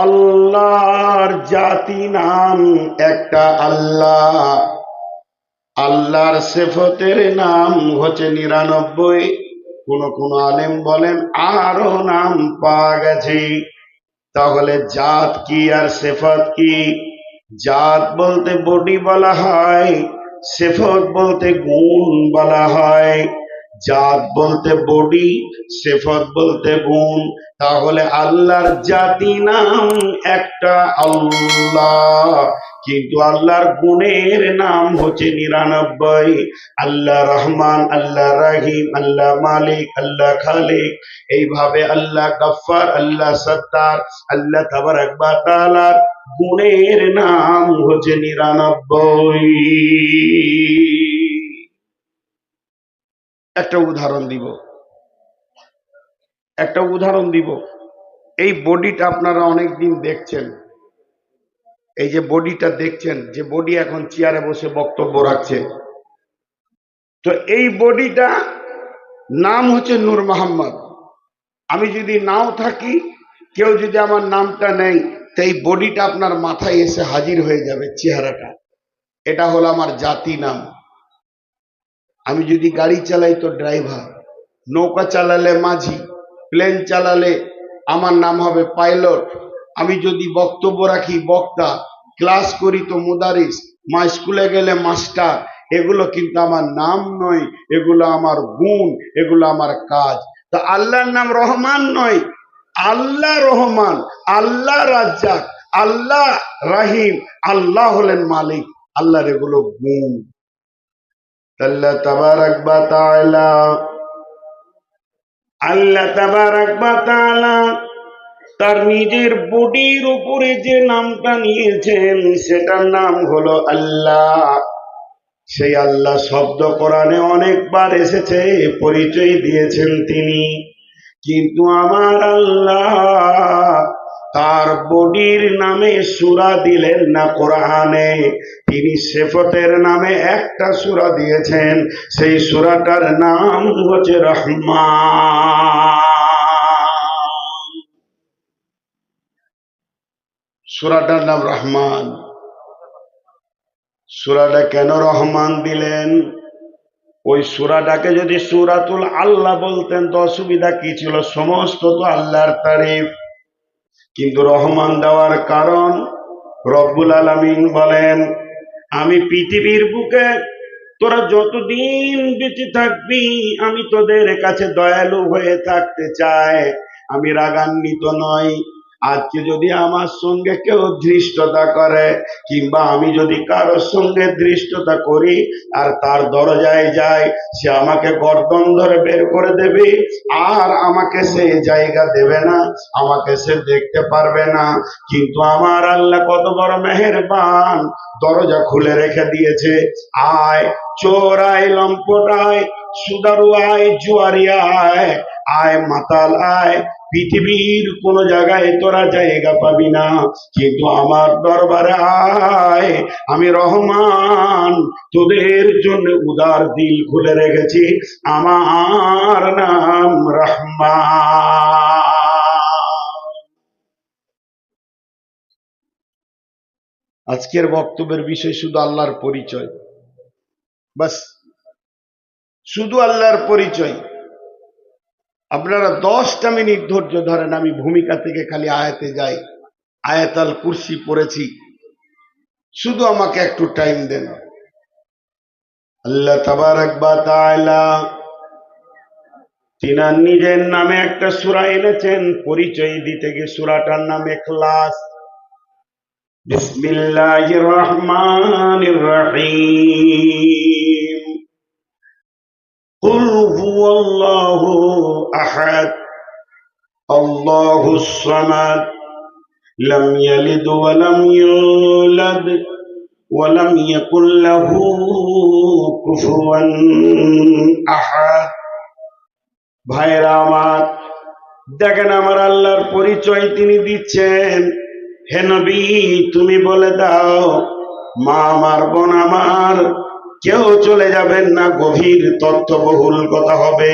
আল্লাহর জাতি নাম একটা আল্লাহ, আল্লাহর সিফতের নাম হচ্ছে ৯৯। কোন কোন আলেম বলেন আরো নাম পাওয়া গেছে। তাহলে জাত কি আর সিফত কি? জাত বলতে বডি বলা হয়, সিফত বলতে গুণ বলা হয়। জাত বলতে বডি, সিফত বলতে গুণ। তাহলে আল্লাহর জাতি নাম একটা আল্লাহ, কিন্তু আল্লাহর গুণের নাম হচ্ছে ৯৯। আল্লাহ রহমান, আল্লাহ রহিম, আল্লাহ মালিক, আল্লাহ খালিক, এইভাবে আল্লাহ গফফার, আল্লাহ সত্তার, আল্লাহ তাবারক ওয়া তাআলার গুণের নাম হচ্ছে ৯৯। একটা উদাহরণ দিব। এই বডিটা আপনারা অনেকদিন দেখছেন, এই যে বডিটা দেখছেন, যে বডি এখন চেয়ারে বসে বক্তব্য রাখছে, তো এই বডিটা নাম হচ্ছে নূর মোহাম্মদ। আমি যদি নাও থাকি, কেউ যদি আমার নামটা নেই, তো এই বডিটা আপনার মাথায় এসে হাজির হয়ে যাবে, চেহারাটা। এটা হলো আমার জাতি নাম। আমি যদি গাড়ি চালাই তো ড্রাইভার, নৌকা চালালে মাঝি, প্লেন চালালে আমার নাম হবে পাইলট। আমি যদি বক্তব্য রাখি বক্তা, ক্লাস করি তো মুদারিস, মা স্কুলে গেলে মাস্টার। এগুলো কিন্তু আমার নাম নয়, এগুলো আমার গুণ, এগুলো আমার কাজ। তা আল্লাহর নাম রহমান নয়, আল্লাহ রহমান, আল্লাহ রাজ্জাক, আল্লাহ রাহিম, আল্লাহ হলেন মালিক। আল্লাহর এগুলো গুণ। আল্লাহ তাবারক ওয়া তাআলা, আল্লাহ তাবারক ওয়া তাআলা তার নিজের বডির উপরে যে নামটা নিয়েছেন, সেটার নাম হলো আল্লাহ। সেই আল্লাহ শব্দ কোরআনে অনেকবার এসেছে, পরিচয় দিয়েছেন তিনি। কিন্তু আমার আল্লাহ তার বডির নামে সূরা দিলেন না কোরআনে, তিনি সিফতের নামে একটা সূরা দিয়েছেন। সেই সূরাটার নাম হচ্ছে রহমান। সূরাটার নাম রহমান। সূরাটা কেন রহমান দিলেন? ওই সূরাটাকে যদি সূরাতুল আল্লাহ বলতেন তো অসুবিধা কি ছিল? সমস্ত তো আল্লাহর তারিফ। কিন্তু রহমান দেওয়ার কারণ, রব্বুল আলামিন বলেন, আমি পৃথিবীর বুকে তোরা যতদিন বেঁচে থাকবি, আমি তোদের কাছে দয়ালু হয়ে থাকতে চাই, আমি রাগান্বিত নই। আজকে যদি আমার সঙ্গে কেউ ধৃষ্টতা করে, কিংবা আমি যদি কারোর সঙ্গে ধৃষ্টতা করি আর তার দরজায় যাই, সে আমাকে গর্দন ধরে বের করে দেবে, আর আমাকে সে জায়গা দেবে না, আমাকে সে দেখতে পারবে না। কিন্তু আমার আল্লাহ কত বড় মেহেরবান, দরজা খুলে রেখে দিয়েছে। আয় চোর আয়, লম্পট আয়, সুদারু আয়, জুয়ারি আয়, আয় মাতাল আয়, পৃথিবীর কোন জায়গায় তোরা জায়গা পাবি না, কিন্তু আমার দরবারে আয়। আমি রহমান, তোদের জন্য উদার দিল খুলে রেখেছি, আমার নাম রহমান। আজকের বক্তব্যের বিষয় শুধু আল্লাহর পরিচয়, বাস, শুধু আল্লাহর পরিচয়। আপনারা 10টা মিনিট ধৈর্য ধরেন, আমি ভূমিকা থেকে খালি আয়াতে যাই। আয়াতুল কুরসি পড়েছি, শুধু আমাকে একটু টাইম দেন। আল্লাহ তাবারক ওয়া তাআলা তিনার নিজের নামে একটা সূরা এনেছেন, পরিচয় দিতে গিয়ে। সূরাটার নাম ইখলাস। বিসমিল্লাহির রহমানির রহিম। কুল হুয়াল্লাহু আহাদ, আল্লাহুস সামাদ, লাম ইয়ালিদ ওয়া লাম ইউলাদ ওয়া লাম ইয়াকুল লাহু কুফুয়ান আহাদ। ভাইরা আমার, দেখেন আমার আল্লাহর পরিচয় তিনি দিচ্ছেন। হে নবী, তুমি বলে দাও, মা আমার, বোন আমার, কেউ চলে যাবেন না, গভীর তথ্যবহুল কথা হবে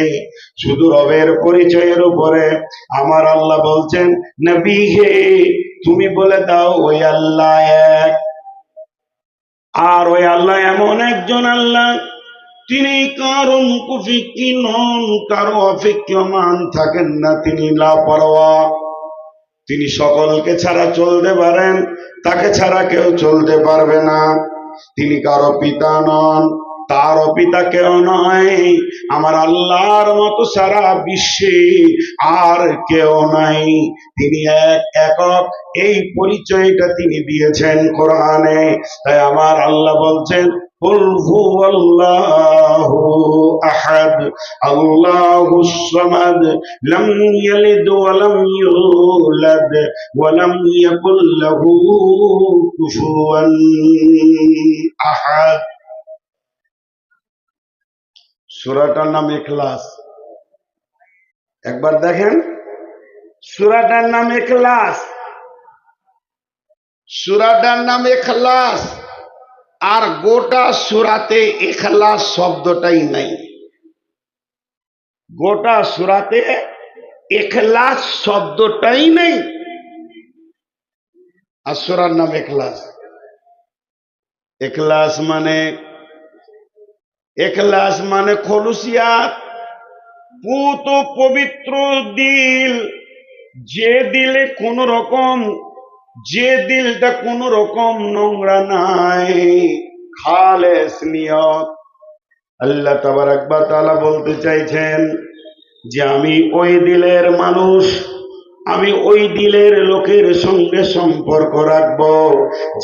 শুধু রবের পরিচয়ের উপরে। আমার আল্লাহ বলছেন, নবী হে তুমি বলে দাও ওই আল্লাহ এক, আর ওই আল্লাহ এমন একজন আল্লাহ, তিনি কারো মুকুফিকি নন, কারো অপেক্ষমান থাকেন না, তিনি লাপরোয়া। তিনি সকলকে ছাড়া চলতে পারেন, তাকে ছাড়া কেউ চলতে পারবে না। তিনি কারো পিতা নন, তারও পিতা কেউ নয়। আমার আল্লাহর মতো সারা বিশ্বে আর কেউ নাই। তিনি এক, একক, এই পরিচয়টা তিনি দিয়েছেন কোরআনে। তাই আমার আল্লাহ বলছেন, কুল হুয়াল্লাহু আহাদ আল্লাহুস সামাদ লাম ইয়ালিদ ওয়া লাম ইউলাদ ওয়া লাম ইয়াকুল লাহু কুফুয়ান আহাদ। সূরাটার নাম ইখলাস। একবার দেখেন, সূরাটার নাম ইখলাস, সূরাটার নাম ইখলাস। আর গোটা সূরাতে ইখলাস শব্দটাই নাই, গোটা সূরাতে ইখলাস শব্দটাই নেই। আর সূরার নাম ইখলাস। ইখলাস মানে, ইখলাস মানে খলুসিয়াত, পুত পবিত্র দিল। যে দিলে কোন রকম, যে দিলটা কোন রকম নোংরা নাই, খালেস নিয়ত। আল্লাহ তাবারক ওয়া তাআলা বলতে চাইছেন যে আমি ওই দিলের মানুষ, আমি ওই দিলের লোকের সঙ্গে সম্পর্ক রাখবো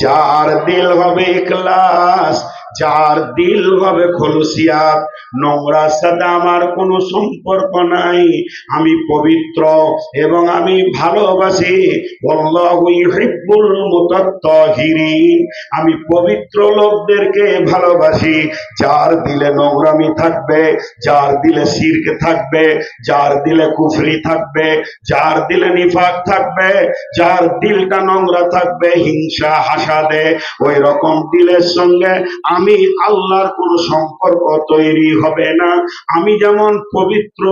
যার দিল হবে ইখলাস, যার দিল হবে খলুসিয়াত। নোংরার সাথে আমার কোনো সম্পর্ক নাই। আমি পবিত্র এবং আমি ভালোবাসি। আল্লাহু ইউহিব্বুল মুতাত্তাহিরিন, আমি পবিত্র লোকদেরকে ভালোবাসি। যার দিলে নোংরামি থাকবে, যার দিলে শিরক থাকবে, যার দিলে কুফরি থাকবে, যার দিলে নিফাক থাকবে, যার দিলটা নোংরা থাকবে হিংসা হাসাদে, ওই রকম দিলের সঙ্গে আমি আল্লাহর কোন সম্পর্ক তৈরি হবে না। আমি যেমন পবিত্র,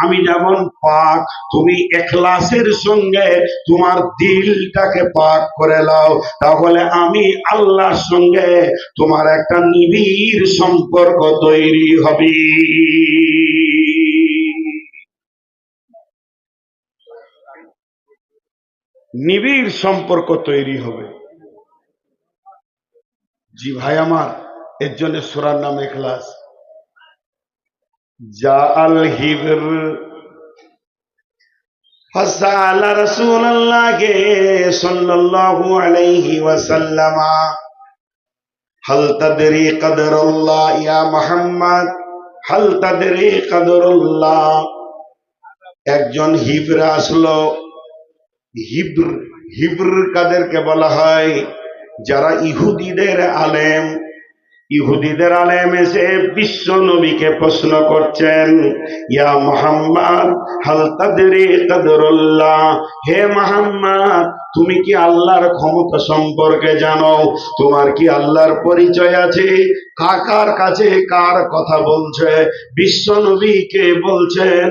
আমি যেমন পাক, তুমি ইখলাসের সঙ্গে তোমার দিলটাকে পাক করে নাও, তাহলে আমি আল্লাহর সঙ্গে তোমার একটা নিবিড় সম্পর্ক তৈরি হবে। নিবিড় সম্পর্ক তৈরি হবে। জি ভাই আমার, এর জন্য সূরার নাম ইখলাস। জাআল হিবর ফাসালা রাসূলুল্লাহ সাল্লাল্লাহু আলাইহি ওয়াসাল্লাম হাল তাদরি কদরুল্লাহ ইয়া মুহাম্মদ, হাল তাদরি কদরুল্লাহ। একজন হিবর আসলো। হিব্র, হিব্র কাদেরকে বলা হয়? যারা ইহুদিদের আলেম। ইহুদিদের আলেম এসে বিশ্ব নবীকে প্রশ্ন করছেন, ইয়া মুহাম্মদ হাল তাদরি কদরুল্লাহ, হে মুহাম্মদ তুমি কি আল্লাহর ক্ষমতা সম্পর্কে জানো? তোমার কি আল্লাহর পরিচয় আছে? কার কাছে কার কথা বলছে? বিশ্ব নবীকে বলছেন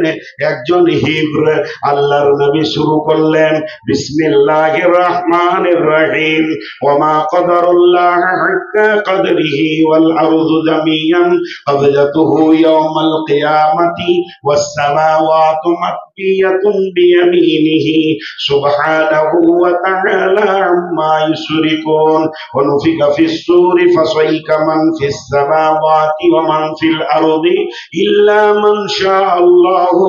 একজন হিব্র। আল্লাহর নবী শুরু করলেন, বিসমিল্লাহির রহমানির রহিম, ওমা কদরুল্লাহ হাক্কা কদরিহি ওয়াল আরদু জামিআন কবজাতুহু ইয়াওমাল কিয়ামাতি ওয়াস সামাওয়াতু মাতবিয়াতুন বিয়ামিনিহি সুবহানাহু ওয়া তাআলা আম্মা ইউশরিকুন ওয়া নুফিকা ফিস সূরি ফাসাইকা মান ফিস সামাওয়াতি ওয়া মান ফিল আরদি ইল্লা মান শাআল্লাহু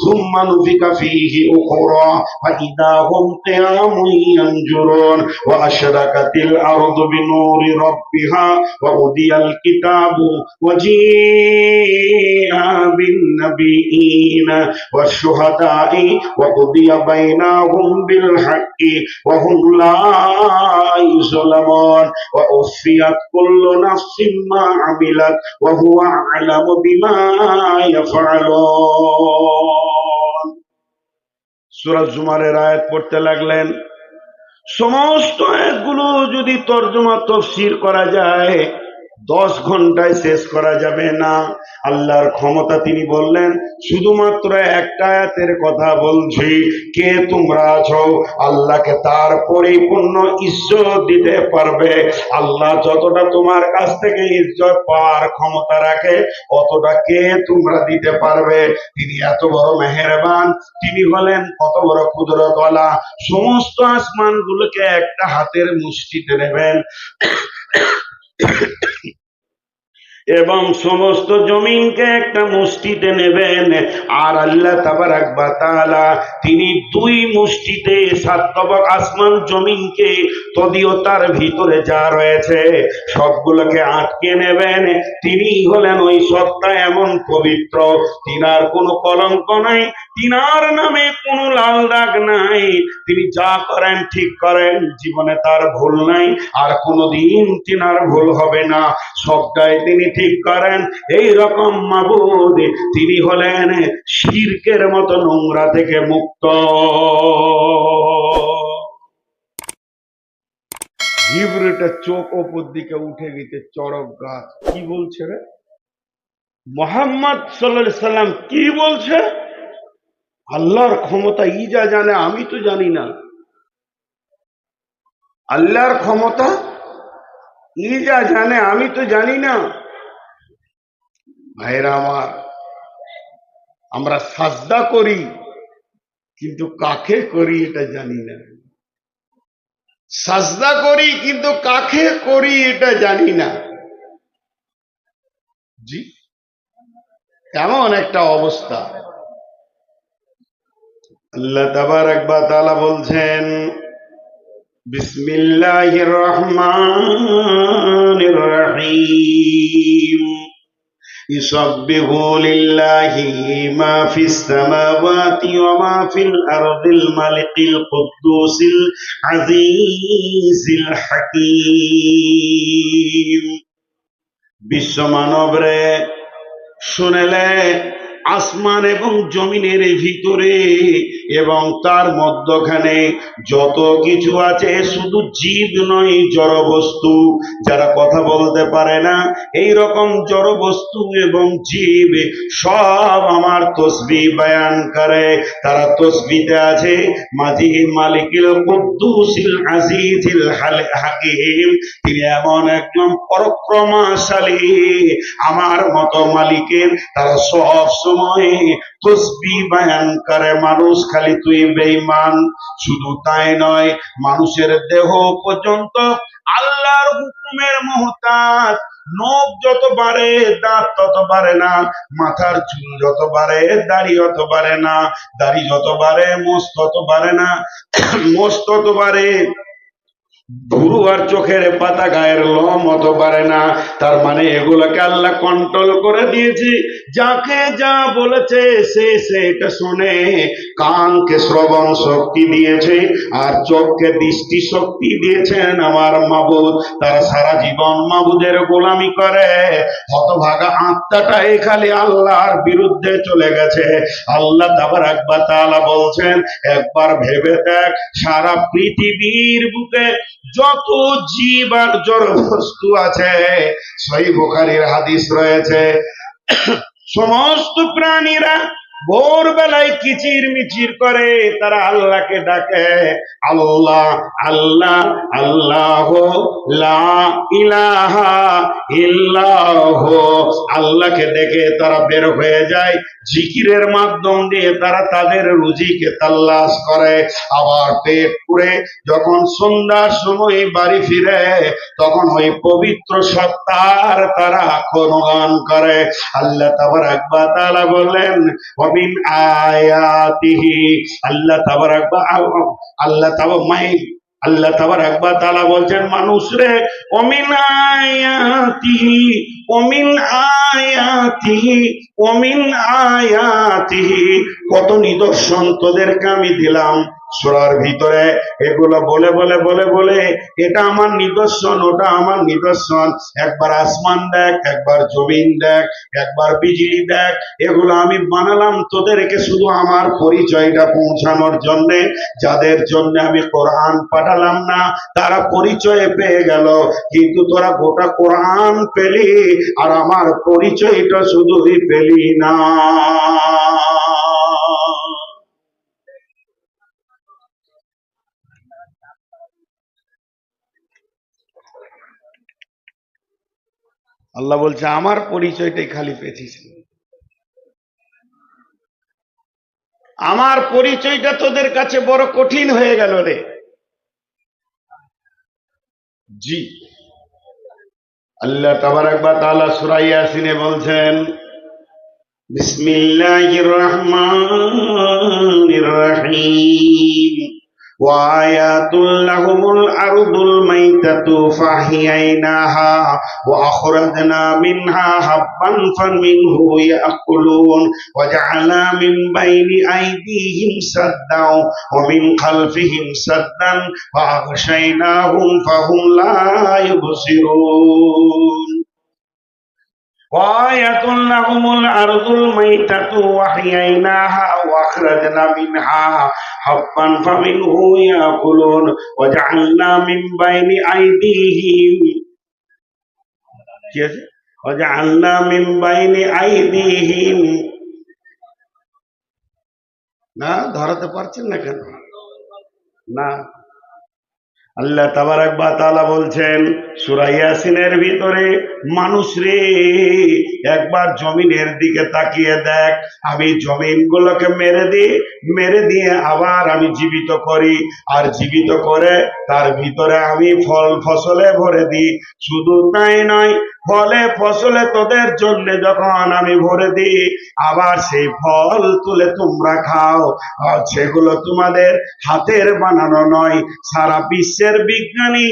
সুম্মা নুফিকা ফীহি উখরা ফা ইযা হুম কিয়ামুন ইয়ানজুরুন ওয়া আশরাকাতিল আরদু বিনূরি রাব্বিহা ওয়া উদিয়াল কিতাবু ওয়া জিআ বিন নাবিয়িনা ওয়াশ শুহাদা'i ওয়া কুদিয়া বাইনাহুম বিল হাক্কি ওয়া হুম লা ইউযলামুন ওয়া উফিয়াত কুল্লু নাফসিন মা আমিলাত ওয়া হুয়া আ'লামু বিমা ইয়াফআলুন। সূরা জুমারের আয়াত পড়তে লাগলেন। সমস্ত আয়াতগুলো যদি তরজমা তাফসীর করা যায়, 10 ঘন্টায় শেষ করা যাবে না। আল্লাহর ক্ষমতা তিনি বললেন, শুধুমাত্র একটা আয়াতের কথা বলছি, কে তোমরা আছো আল্লাহকে তার পরিপূর্ণ ইজ্জত দিতে পারবে? আল্লাহ যতটা তোমার কাছ থেকে ইজ্জত পাওয়ার ক্ষমতা রাখে অতটা কে তোমরা দিতে পারবে? তিনি এত বড় মেহেরবান, তিনি হলেন কত বড় কুদরতওয়ালা। সমস্ত আসমানগুলোকে একটা হাতের মুষ্টিতে নেবেন এবং সমস্ত জমিনকে একটা মুষ্টিতে নেবেন, আর আল্লাহ তাবারাক ওয়া তাআলা তিনি 2 মুষ্টিতে 7 তবক আসমান জমিনকে তদিও তার ভিতরে যা রয়েছে সবগুলোকে আটকে নেবেন। তিনি হলেন ওই সত্তা এমন পবিত্র, তিনার কোনো কলঙ্ক নাই, তিনার নামে কোনো লাল দাগ নাই, তিনি যা করেন ঠিক করেন, জীবনে তার ভুল নাই, আর কোনোদিন তিনার ভুল হবে না, সবটাই তিনি ঠিক করেন। এই রকম মাবুদ, তিনি হলেন শিরকের মতো নোংরা থেকে মুক্ত। জিবরিলটা চোখ ওপর দিকে উঠে গেছে, চড়ক গাছ। কি বলছে রে মোহাম্মদ সাল্লাল্লাহু আলাইহি সাল্লাম? কি বলছে? আল্লাহর ক্ষমতা ই যা জানে আমি তো জানি না। আল্লাহর ক্ষমতা ই যা জানে আমি তো জানি না। ভাইরা আমার, আমরা সাজদা করি কিন্তু কাকে করি এটা জানি না। সাজদা করি কিন্তু কাকে করি এটা জানি না। জি, এমন একটা অবস্থা। আল্লাহ তাবারাক ওয়া তাআলা বলছেন, বিসমিল্লাহির রহমানির রহিম, ইউসাব্বিহু লিল্লাহি মা ফিস সামাওয়াতি ওয়া মা ফিল আরদিল মালিকিল কুদ্দুসিল আজিজিল হাকীম। বিশ্ব মানবরে শুনেলে, আসমান এবং জমিনের ভিতরে এবং তার মধ্যখানে যত কিছু আছে, শুধু জীব নয়, জড় বস্তু, যারা কথা বলতে পারে না, এই রকম জড় বস্তু এবং জীব সব আমার তসবিহ বয়ান করে। তারা তসবিতে আছে মাজি মালিকিল কুদ্দুসিল আজিজিল হাকীম, তিনি এমন একজন পরাক্রমশালী, আমার মতো মালিকের তারা সব সময় তসবিহ বয়ান করে। মানুষ খালি তুই বেঈমান, শুধু তাই নয়, মানুষের দেহ পর্যন্ত আল্লাহর হুকুমের মুহতাজ। নখ যত বাড়ে দাঁত তত বাড়ে না, মাথার চুল যত বাড়ে দাড়ি অত বাড়ে না, দাড়ি যত বাড়ে মোষ তত বাড়ে না, মোষ তত বাড়ে ভুরু আর চোখের পাতা গায়ের লোম অত পারে না। তার মানে এগুলোকে আল্লাহ কন্ট্রোল করে দিয়েছে, যাকে যা বলেছে সে সেটা শুনে। কানকে শ্রবণ শক্তি দিয়েছে আর চোখকে দৃষ্টি শক্তি দিয়েছেন আমার মাবুদ। তারা সারা জীবন মাবুদের গোলামি করে, হতভাগা আত্মাটাই খালি আল্লাহর বিরুদ্ধে চলে গেছে। আল্লাহ তাবারাক ওয়া তাআলা বলছেন, একবার ভেবে দেখ, সারা পৃথিবীর বুকে যত জীব আর জড় বস্তু আছে, সহিহ বুখারীর হাদিস রয়েছে, সমস্ত প্রাণীরা ভোরবেলায় কিচির মিচির করে, তারা আল্লাহকে ডাকে, আল্লাহ আল্লাহ আল্লাহ লা ইলাহা ইল্লাহ। আল্লাহকে দেখে তারা বের হয়ে যায়, জিকিরের মাধ্যম দিয়ে তারা তাদের রুজিকে তালাশ করে। আবার পেট পুরে যখন সন্ধ্যার সময় বাড়ি ফিরে, তখন ওই পবিত্র সত্তার তারা গুণগান করে। আল্লাহ তাবারাক ওয়া তাআলা বলেন, ওয়ামিন আয়াতিহি, আল্লাহ তাবারাক ওয়া তাআলা বলছেন মানুষরে, ওমিন আয়াতিহি ওমিন আয়াতিহি ওমিন আয়াতিহি, কত নিদর্শন তোদেরকে আমি দিলাম, সূরার ভিতরে এগুলো বলে বলে বলে বলে এটা আমার নিদর্শন, ওটা আমার নিদর্শন, একবার আসমান দেখ, একবার জমিন দেখ, একবার বিজলি দেখ, এগুলো আমি বানালাম তোদেরকে শুধু আমার পরিচয়টা পৌঁছানোর জন্য। যাদের জন্য আমি কোরআন পাঠালাম না তারা পরিচয় পেয়ে গেল, কিন্তু তোরা গোটা কোরআন পেলি আর আমার পরিচয়টা শুধুই পেলি না। আল্লাহ বলছে আমার পরিচয়টাই খালি পেয়েছিস, আমার পরিচয়টা তোদের কাছে বড় কঠিন হয়ে গেল রে। জি, আল্লাহ তাবারাক ওয়া তাআলা সূরা ইয়াসিনে বলছেন, বিসমিল্লাহির রহমানির রহিম, وآيات لهم الأرض الميتة فأحييناها وأخرجنا منها حبا فمنه يأكلون وجعلنا من بين أيديهم سدا ومن خلفهم سدا فأغشيناهم فهم لا يبصرون وآية لهم الأرض الميتة وأحييناها وأخرجنا منها حبا فمنه يأكلون وجعلنا من بين أيديهم وجعلنا من بين أيديهم না ধরাতে পারছেন না কেন? না, আল্লাহ তাবারাক ওয়া তাআলা বলছেন সূরা ইয়াসিনের ভিতরে, মানুষ রে একবার জমিনের দিকে তাকিয়ে দেখ, আমি জমিনগুলোকে মেরে দিয়ে আবার আমি জীবিত করি, আর জীবিত করে তার ভিতরে আমি ফল ফসলে ভরে দিই। শুধু তাই নয়, ফলে ফসলে তোদের জন্য যখন আমি ভরে দিই, আবার সেই ফল তুলে তোমরা খাও, আর সেগুলো তোমাদের হাতের বানানো নয়। সারা বিশ্বের বিজ্ঞানী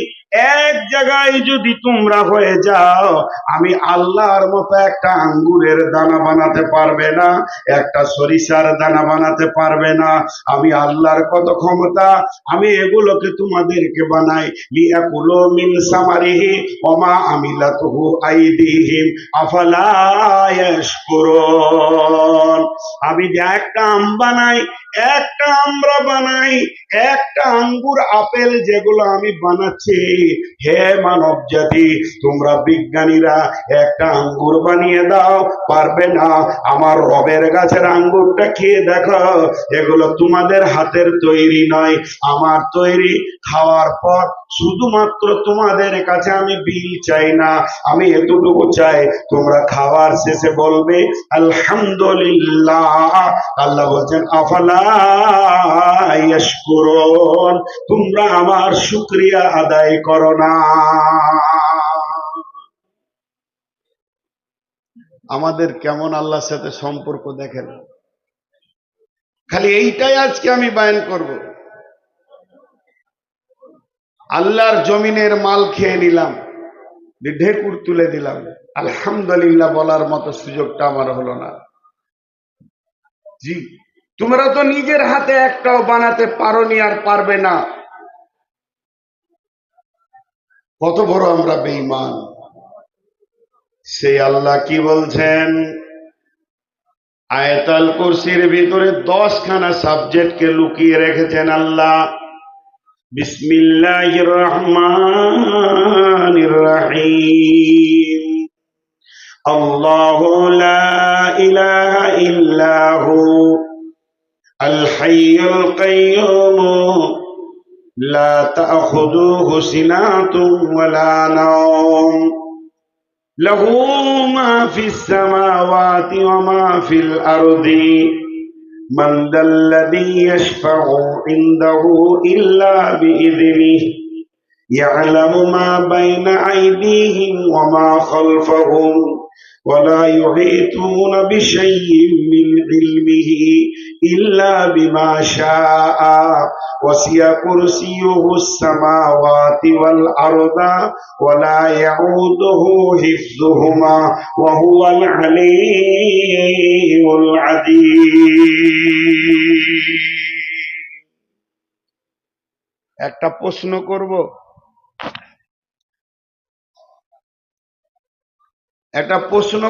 এক জায়গায় যদি তোমরা হয়ে যাও, আমি আল্লাহর মতো একটা আঙ্গুরের দানা বানাতে পারবে না, একটা সরিষার দানা বানাতে পারবে না। আমি আল্লাহর কত ক্ষমতা, আমি এগুলোকে তোমাদেরকে বানাই। লিয়াকুলু মিন সামারিহি ওমা আমিলাতুহু আইদিহিম আফালা ইয়াশকুরুন। আমি যে একটা আম বানাই, একটা আমরা বানাই, একটা আঙ্গুর আপেল যেগুলো আমি বানাচ্ছি, হে মানব জাতি, তোমরা বিজ্ঞানীরা একটা আঙ্গুর বানিয়ে দাও, পারবে না। আমার রবের গাছের আঙ্গুরটা খেয়ে দেখো, এগুলো তোমাদের হাতের তৈরি নয়, আমার তৈরি। খাওয়ার পর শুধুমাত্র তোমাদের কাছে আমি বিল চাই না, আমি এতটুকু চাই, তোমরা খাওয়ার শেষে বলবে আলহামদুলিল্লাহ। আল্লাহ বলছেন আফালা ইয়াশকুরুন, তোমরা আমার শুকরিয়া আদায় করো না। আমাদের কেমন আল্লাহর সাথে সম্পর্ক দেখেন, খালি এইটাই আজকে আমি বয়ান করব। আল্লাহর জমিনের মাল খেয়ে নিলাম, ঢেকুর তুলে দিলাম, আলহামদুলিল্লাহ বলার মতো সুযোগটা আমার হলো না। জি, তোমরা তো নিজের হাতে একটাও বানাতে পারোনি আর পারবে না। কত বড় আমরা বেঈমান। সেই আল্লাহ কি বলছেন, আয়াতুল কুরসির ভিতরে 10খানা সাবজেক্টকে লুকিয়ে রেখেছেন আল্লাহ। বিসমিল্লাহির রহমানির রহিম, আল্লাহু লা ইলাহা ইল্লাহু আল হাইয়ুল কাইয়্যুম লা তাখুযুহু সিনাতুন ওয়ালা নাওম লাহু মা ফিস সামাওয়াতি ওয়া মা ফিল আরদি মান দাল্লাযী ইয়াশফা'ু ইনদাহু ইল্লা বিইযনিহি ইয়া'লামু মা বাইনা আইদিহিম ওয়া মা খালফাহুম ولا يحيطون بشيء من علمه إلا بما شاء وسع كرسيه السماوات والأرض ولا يعوده حفظهما وهو العلي العظيم. একটা প্রশ্ন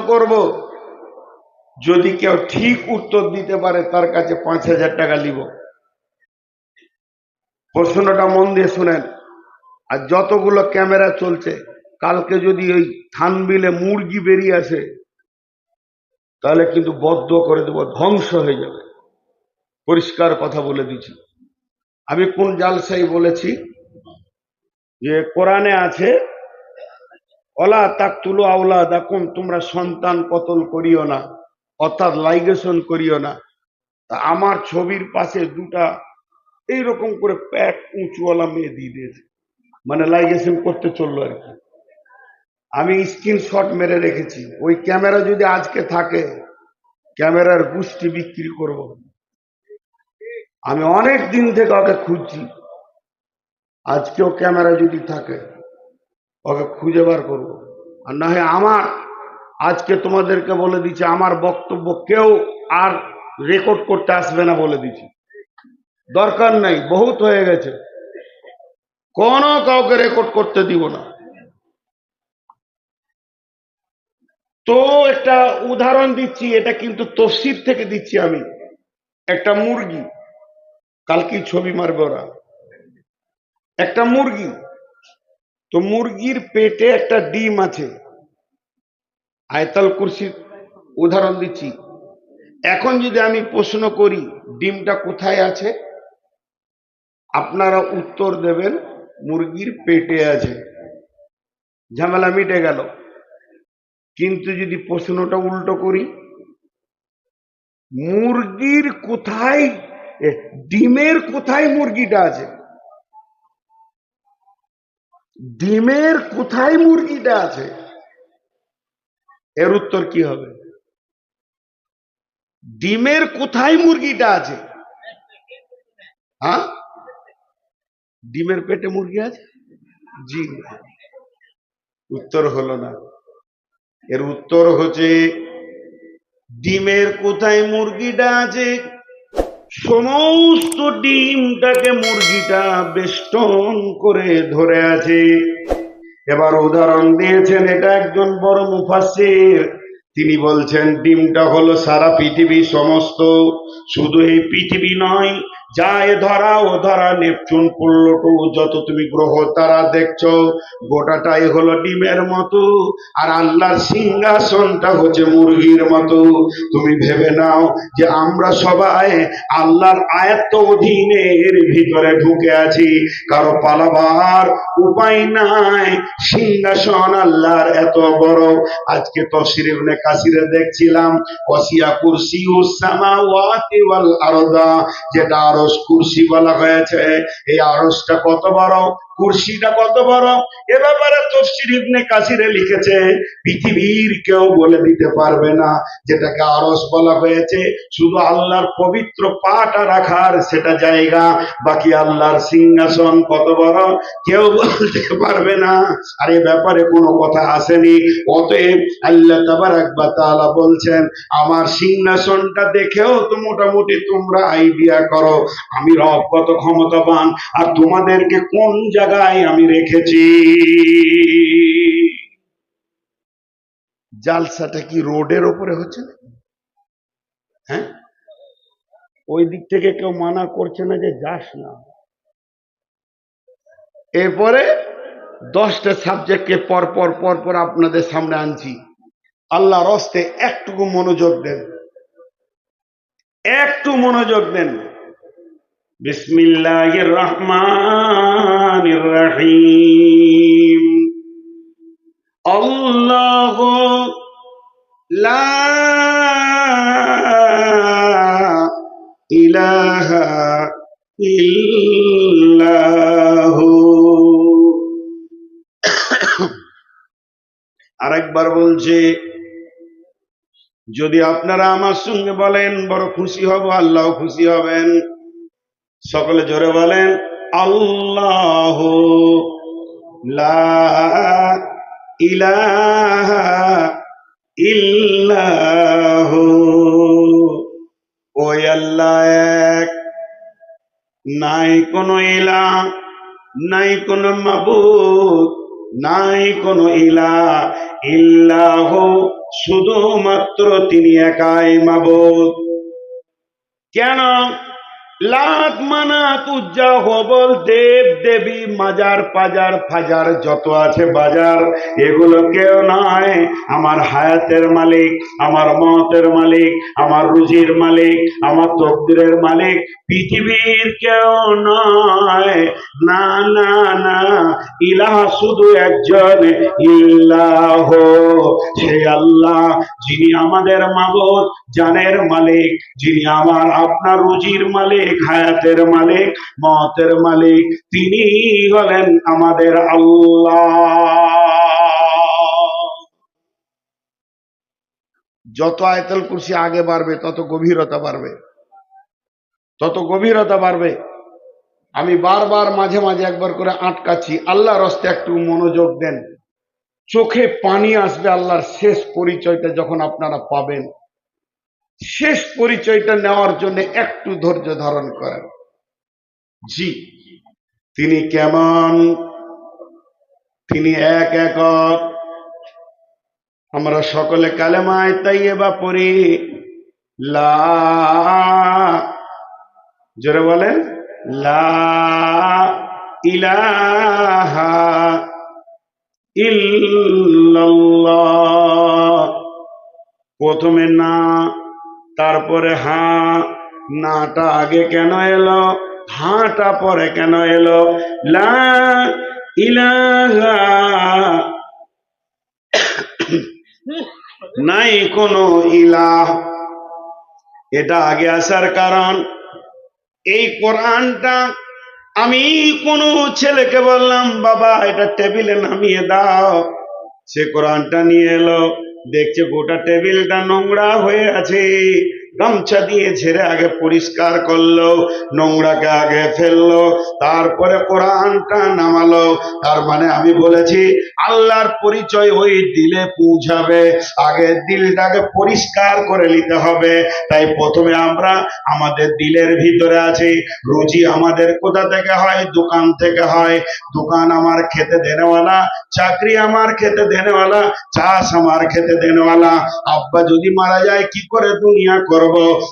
করব, যদি কেউ ঠিক উত্তর দিতে পারে তার কাছে 5,000 টাকা নিব। প্রশ্নটা মন দিয়ে শুনেন। আর যতগুলো ক্যামেরা চলছে, কালকে যদি ওই থানবিলে মুরগি বেরিয়ে আসে তাহলে কিন্তু বদ্ধ করে দেবো, ধ্বংস হয়ে যাবে। পরিষ্কার কথা বলে দিচ্ছি। আমি কোন জালসাই বলেছি যে কোরআনে আছে, ওলা তাকতুলু আওলাদাকুম, তোমরা সন্তান কতল করিও না, অর্থাৎ লাইগেশন করিও না। তা আমার ছবির পাশে দুটা এইরকম করে প্যাক উঁচুওয়ালা মেয়ে দিয়ে দিয়েছে, মানে লাইগেশন করতে চললো আর কি। আমি স্ক্রিনশট মেরে রেখেছি। ওই ক্যামেরা যদি আজকে থাকে, ক্যামেরার গুষ্টি বিক্রি করব। আমি অনেক দিন থেকে ওকে খুঁজছি, আজকেও ক্যামেরা যদি থাকে ওকে খুঁজে বার করবো। আর না হয় আমার, আজকে তোমাদেরকে বলে দিচ্ছি, আমার বক্তব্য কেউ আর রেকর্ড করতে আসবে না বলে দিচ্ছি। দরকার নাই, বহুত হয়ে গেছে, কোনো কাউকে রেকর্ড করতে দিব না। তো একটা উদাহরণ দিচ্ছি, এটা কিন্তু তফসির থেকে দিচ্ছি আমি। একটা মুরগি, কালকে ছবি মারবে ওরা, একটা মুরগি, তো মুরগির পেটে একটা ডিম আছে। আয়তাল কুরসির উদাহরণ দিচ্ছি। এখন যদি আমি প্রশ্ন করি ডিমটা কোথায় আছে, আপনারা উত্তর দেবেন মুরগির পেটে আছে, ঝামেলা মিটে গেল। কিন্তু যদি প্রশ্নটা উল্টো করি, মুরগির কোথায়, ডিমের কোথায় মুরগিটা আছে, ডিমের কোথায় মুরগিটা আছে, এর উত্তর কি হবে? ডিমের কোথায় মুরগিটা আছে? হ্যাঁ, ডিমের পেটে মুরগি আছে? জি, উত্তর হলো না। এর উত্তর হচ্ছে ডিমের কোথায় মুরগিটা আছে, সমস্ত ডিমটাকে মুরগিটা বেষ্টন করে ধরে আছে। এবার উদাহরণ দিয়েছেন এটা একজন বড় মুফাসসির, তিনি বলছেন ডিমটা হলো সারা পৃথিবী সমস্ত, শুধু এই পৃথিবী নয়, যা এ ধরা ও ধরা, নেপচুন, প্লুটো, যত তুমি গ্রহ তারা দেখছো, গোটাটাই হলো ডিমের মতো। আর আল্লাহর সিংহাসনটা হচ্ছে মুরগির মতো। তুমি ভেবে নাও যে আমরা সবাই আল্লাহর আয়াত্ত অধীনের ভিতরে ঢুকে আছি, কারো পালাবার উপায় নাই। সিংহাসন আল্লাহর এত বড়। আজকে তাফসীর ইবনে কাসিরে দেখছিলাম, ওয়াসিয়া কুরসিয়ুস সামাওয়াতি ওয়াল আরদা, যেটা আরশ কুরসি বলা হয়েছে, এই আরশটা কত বড়, কুরসিটা কত বড়, এ ব্যাপারে তাফসীর ইবনে কাসিরে লিখেছে পৃথিবীর কেউ বলে দিতে পারবে না। যেটাকে আরশ বলা হয়েছে শুধু আল্লাহর পবিত্র পাটা রাখার সেটা জায়গা, বাকি আল্লাহর সিংহাসন কত বড় কেউ বলতে পারবে না। আর এই ব্যাপারে কোনো কথা আসেনি। অতএব আল্লাহ তাবারাক ওয়া তাআলা বলছেন, আমার সিংহাসনটা দেখেও তো মোটামুটি তোমরা আইডিয়া করো আমি রব কত ক্ষমতাবান, আর তোমাদেরকে কোন জায়গায় আমি রেখেছি। জালসাটা কি রোডের ওপরে হচ্ছে না? হ্যাঁ, ওই দিক থেকে কেউ মানা করছে না যে যাস না। এরপরে 10টা সাবজেক্টকে পরপর পরপর আপনাদের সামনে আনছি। আল্লাহর হস্তে একটুকু মনোযোগ দেন, একটু মনোযোগ দেন। বিসমিল্লাহির রহমানির রহিম। আল্লাহু লা ইলাহা ইল্লাহু। আরেকবার বলছে, যদি আপনারা আমার সঙ্গে বলেন বড় খুশি হব, আল্লাহ খুশি হবেন। সকলে জোরে বলেন, আল্লাহু লা ইলাহা ইল্লাহু। ওই আল্লাহ এক, নাই কোনো ইলাহ নাই কোনো মাবুদ, নাই কোনো ইলাহ ইল্লাহ, শুধুমাত্র তিনি একাই মাবুদ। কেন? লাত মানাত উজ্জা হবল দেব দেবী মাজার পাজার ফাজার যত আছে বাজার, এগুলো কেউ নয় আমার হায়াতের মালিক, আমার মতের মালিক, আমার রুজির মালিক, আমার তকদিরের মালিক পৃথিবীর কেউ নয়। না না না, ইলাহ শুধু একজন, ইল্লাহ, সেই আল্লাহ যিনি আমাদের মাবুদ, জানের মালিক, যিনি আমার আপনার রুজির মালিক, হায়াতের মালিক, মতের মালিক, তিনি হলেন আমাদের আল্লাহ। যত আয়াতুল কুরসি আগে বাড়বে তত গভীরতা বাড়বে, তত গভীরতা বাড়বে। আমি বারবার মাঝে মাঝে একবার করে আটকাচ্ছি, আল্লাহর হস্তে একটু মনোযোগ দেন। চোখে পানি আসবে আল্লাহর শেষ পরিচয়টা যখন আপনারা পাবেন। শেষ পরিচয়টা নেওয়ার জন্য একটু ধৈর্য ধারণ করেন। জি, তিনি কেমন? তিনি এক একক। আমরা সকলে কালেমায়ে তাইয়্যিবা পড়ি, লা, জোরে বলেন, লা ইলাহা ইল্লাল্লাহ। প্রথমে না, তারপরে হা। নাটা আগে কেন এলো, হাটা পরে কেন এলো? লা ইলাহা, নাই কোনো ইলাহ, এটা আগে আসার কারণ এই কোরআনটা আমি কোন ছেলেকে বললাম বাবা এটা টেবিলে নামিয়ে দাও, সে কোরআনটা নিয়ে এলো, দেখছে গোটা টেবিলটা নোংরা হয়ে আছে, গামছা দিয়ে ঝেড়ে আগে পরিষ্কার করলো, নোংরাকে আগে ফেললো, তারপরে কোরআনটা নামালো। তার মানে আমি বলেছি আল্লাহর পরিচয় ওই দিলে পৌঁছাবে, আগে দিলটাকে পরিষ্কার করে নিতে হবে। তাই প্রথমে আমরা আমাদের দিলের ভিতরে আছি। রুজি আমাদের কোথা থেকে হয়? দোকান থেকে হয়। দোকান আমার খেতে দেনেওয়ালা, চাকরি আমার খেতে দেনেওয়ালা, চাষ আমার খেতে দেনেওয়ালা। আব্বা যদি মারা যায় কি করে দুনিয়া করব?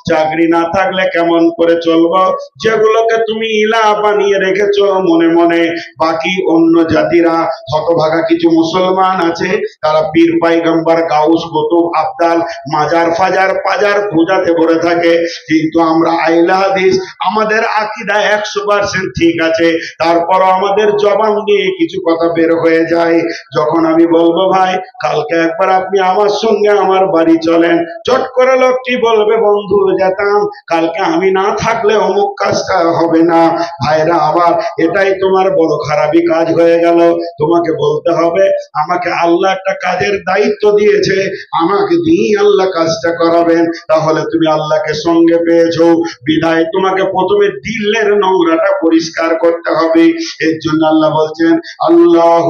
চাকরি না থাকলে কেমন করে চলবো? যেগুলোকে তুমি ইলাহ বানিয়ে রেখেছো মনে মনে, বাকি অন্য জাতিরা, হতভাগা কিছু মুসলমান আছে, তারা পীর পাইগম্বর গাউস কুতুব আবদাল মাজার ফাজার পাজার পূজাতে ভরে থাকে। কিন্তু আমরা আহলে হাদিস, আমাদের আকীদা 100% ঠিক আছে, তারপরও আমাদের জবান দিয়ে কিছু কথা বের হয়ে যায়। যখন আমি বলবো ভাই কালকে একবার আপনি আমার সঙ্গে আমার বাড়ি চলেন, চট করে লোকটি বলবে বন্ধু যেতাম, কালকে আমি না থাকলে অমুক কাজটা হবে না। ভাইরা আবার এটাই তোমার বড় খারাপি কাজ হয়ে গেল। তোমাকে বলতে হবে আমাকে আল্লাহ একটা কাজের দায়িত্ব দিয়েছে, আমাকে দিয়ে আল্লাহ কাজটা করাবেন, তাহলে তুমি আল্লাহকে সঙ্গে পেয়েছো। বিধায় তোমাকে প্রথমে দিলের নোংরাটা পরিষ্কার করতে হবে। এর জন্য আল্লাহ বলছেন আল্লাহ,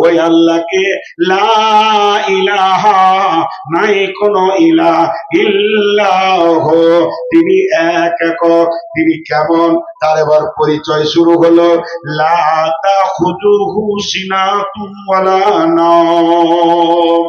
ওই আল্লাহকে, লা ইলাহা, নাই কোনো ইলাহ, ইল্লাহ, তিনি এক একক। তিনি কেমন? তার এবার পরিচয় শুরু হলো, লা তাখুযুহু সিনাতুন ওয়ালা নাওম,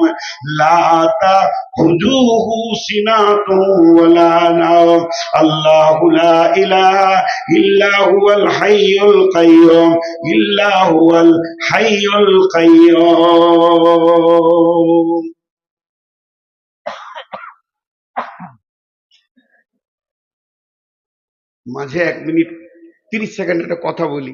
লা তাখুযুহু সিনাতুন ওয়ালা নাওম, আল্লাহু লা ইলাহা ইল্লা হুয়াল হাইয়ুল কাইয়্যুম, ইল্লা হুয়াল হাইয়ুল কাইয়্যুম। মাঝে 1 মিনিট 30 সেকেন্ড একটা কথা বলি।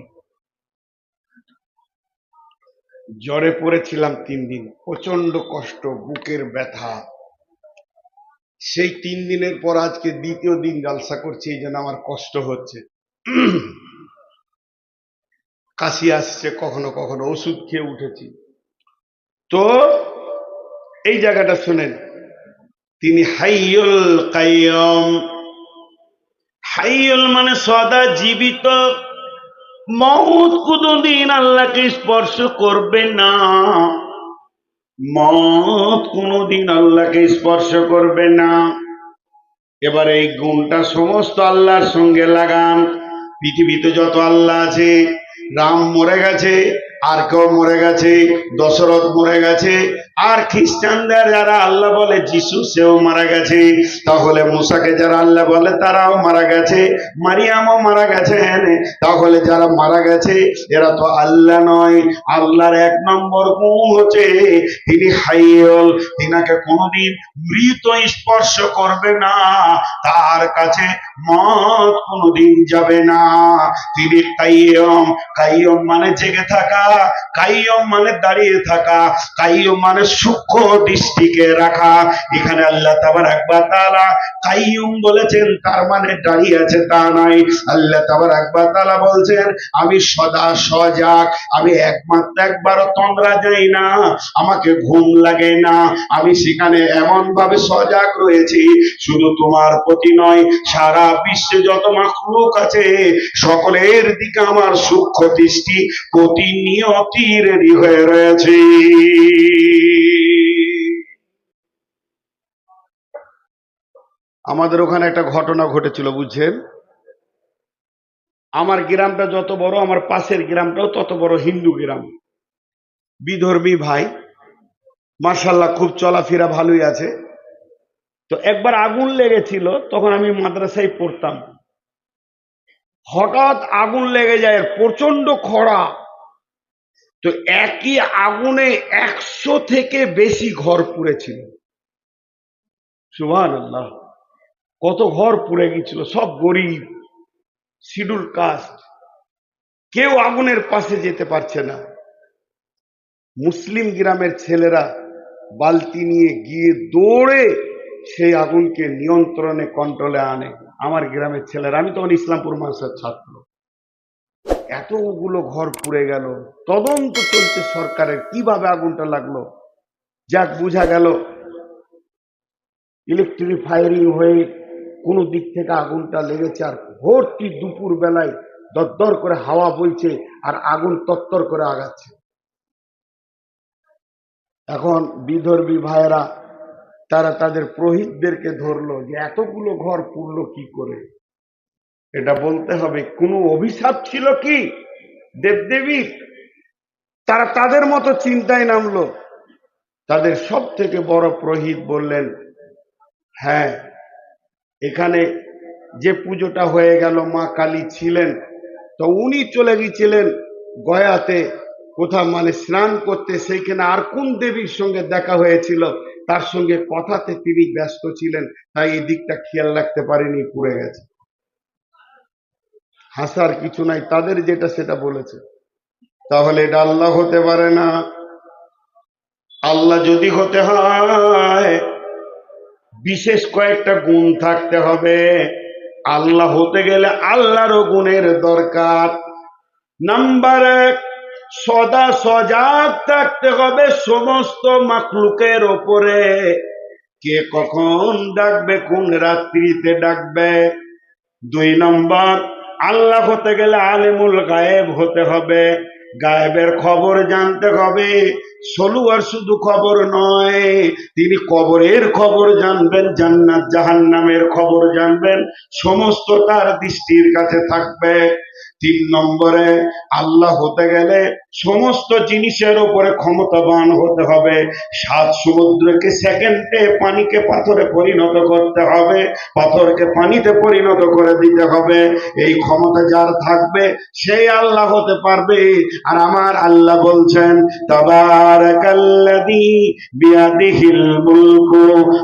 জ্বরে পড়েছিলাম 3 দিন, প্রচন্ড কষ্ট, বুকের ব্যথা। সেই 3 দিনের পর আজকে দ্বিতীয় দিন জালসা করছি, এই জন্য আমার কষ্ট হচ্ছে। কাশি আসছে, কখনো কখনো ওষুধ খেয়ে উঠেছি। তো এই জায়গাটা শুনেন, তিনি হাইয়ুল কাইয়্যুম। হাইয়ুল মানে সদা জীবিত, মউত কোনদিন আল্লাহকে স্পর্শ করবে না, মউত কোনদিন আল্লাহকে স্পর্শ করবে না। এবার এই গুণটা সমস্ত আল্লাহর সঙ্গে লাগান। পৃথিবীতে যত আল্লাহ আছে রাম মরে গেছে, আর কেউ মরে গেছে, দশরথ মরে গেছে, আর খ্রিস্টানদের যারা আল্লাহ বলে যিশু সেও মারা গেছে, তাহলে মুসাকে যারা আল্লাহ বলে তারাও মারা গেছে, মারিয়ামও মারা গেছেন, তাহলে যারা মারা গেছে এরা তো আল্লাহ নয়। আল্লাহর এক নম্বর গুণ হচ্ছে তিনি হাইয়ুল, তিনাকে কোনোদিন মৃত স্পর্শ করবে না, তার কাছে মত কোনোদিন যাবে না। তিনি কাইয়ুম, কাইয়ুম মানে জেগে থাকা, কাইয়ুম মানে দাঁড়িয়ে থাকা, কাইয়ুম মানে সূক্ষ্ম দৃষ্টিকে রাখা। এখানে আল্লাহ তাবারাক ওয়া তাআলা কাইয়ুম বলেছেন, তার মানে দাঁড়িয়ে আছে তা নয়। আল্লাহ তাবারাক ওয়া তাআলা বলছেন আমি সদা সজাগ, আমি একবারও তন্দ্রা যাই না, আমাকে ঘুম লাগে না, আমি সেখানে এমন ভাবে সজাগ রয়েছি, শুধু তোমার প্রতি নয়, সারা বিশ্বে যত মাখলুক আছে সকলের দিকে আমার সূক্ষ্ম দৃষ্টি প্রতিনিয়তি রেডি হয়ে রয়েছে। আমাদের ওখানে একটা ঘটনা ঘটেছিল, বুঝছেন? আমার গ্রামটা যত বড়, আমার পাশের গ্রামটাও তত বড় হিন্দু গ্রাম, বিধর্মী ভাই, মাশাআল্লাহ খুব চলাফেরা ভালোই আছে। তো একবার আগুন লেগেছিল, তখন আমি মাদ্রাসায় পড়তাম। হঠাৎ আগুন লেগে যায়, প্রচন্ড খরা। তো একই আগুনে 100 থেকে বেশি ঘর পুড়েছিল। সুবহানাল্লাহ, কত ঘর পুড়ে গেছিল, সব গরিব, শিডিউল কাস্ট, কেউ আগুনের পাশে যেতে পারছে না। মুসলিম গ্রামের ছেলেরা বালতি নিয়ে গিয়ে দৌড়ে সেই আগুনকে নিয়ন্ত্রণে, কন্ট্রোলে আনে। আমার গ্রামের ছেলেরা, আমি তখন ইসলামপুর মাদ্রাসার ছাত্র, এতগুলো ঘর পুড়ে গেল। তদন্ত চলছে সরকারের, কিভাবে আগুনটা লাগলো। যাক, বুঝা গেল ইলেকট্রিক ফায়ারিং হয়ে কোনো দিক থেকে আগুনটা লেগেছে। আর ভোরটি দুপুর বেলায় দরদর করে হাওয়া বইছে, আর আগুন তত্তর করে আগাচ্ছে। এখন বিধর্মী ভাইয়েরা তারা তাদের পুরোহিতদেরকে ধরলো যে এতগুলো ঘর পুড়লো কি করে। এটা বলতে হবে কোনো অভিশাপ ছিল কি দেবদেবী? তারা তাদের মতো চিন্তায় নামলো। তাদের সব থেকে বড় পুরোহিত বললেন, হ্যাঁ, এখানে যে পুজোটা হয়ে গেল মা কালী ছিলেন, তো উনি চলে গিয়েছিলেন গয়াতে, কোথা মানে স্নান করতে, সেইখানে আর কোন দেবীর সঙ্গে দেখা হয়েছিল, তার সঙ্গে কথাতে তিনি ব্যস্ত ছিলেন, তাই এই দিকটা খেয়াল রাখতে পারেনি, পুড়ে গেছে। হাসার কিছু নাই, তাদের যেটা সেটা বলেছে। তাহলে এটা আল্লাহ হতে পারে না। আল্লাহ যদি হতে হয় বিশেষ কয়েকটা গুণ থাকতে হবে। আল্লাহ হতে গেলে আল্লাহরও গুণের দরকার। নাম্বার 1, সদা সজাগ থাকতে হবে সমস্ত মাখলুকের ওপরে। কে কখন ডাকবে, কোন রাত্রিতে ডাকবে। 2 নম্বর, আল্লাহ হতে গেলে আলেমুল গায়েব হতে হবে, গায়েবের খবর জানতে হবে। সলুয়ার শুধু খবর নয়, তিনি কবরের খবর জানবেন, জান্নাত জাহান্নামের খবর জানবেন, সমস্ত তার দৃষ্টির কাছে থাকবে। 3 নম্বরে, আল্লাহ হতে গেলে সমস্ত জিনিসের উপরে ক্ষমতাবান হতে হবে। 7 সমুদ্রকে সেকেন্ডে, পানিকে পাথরে পরিণত করতে হবে, পাথরকে পানিতে পরিণত করে দিতে হবে। এই ক্ষমতা যার থাকবে সেই আল্লাহ হতে পারবে। আর আমার আল্লাহ বলছেন, তাবারাকাল্লাযী বিয়াদিহিল মুলকু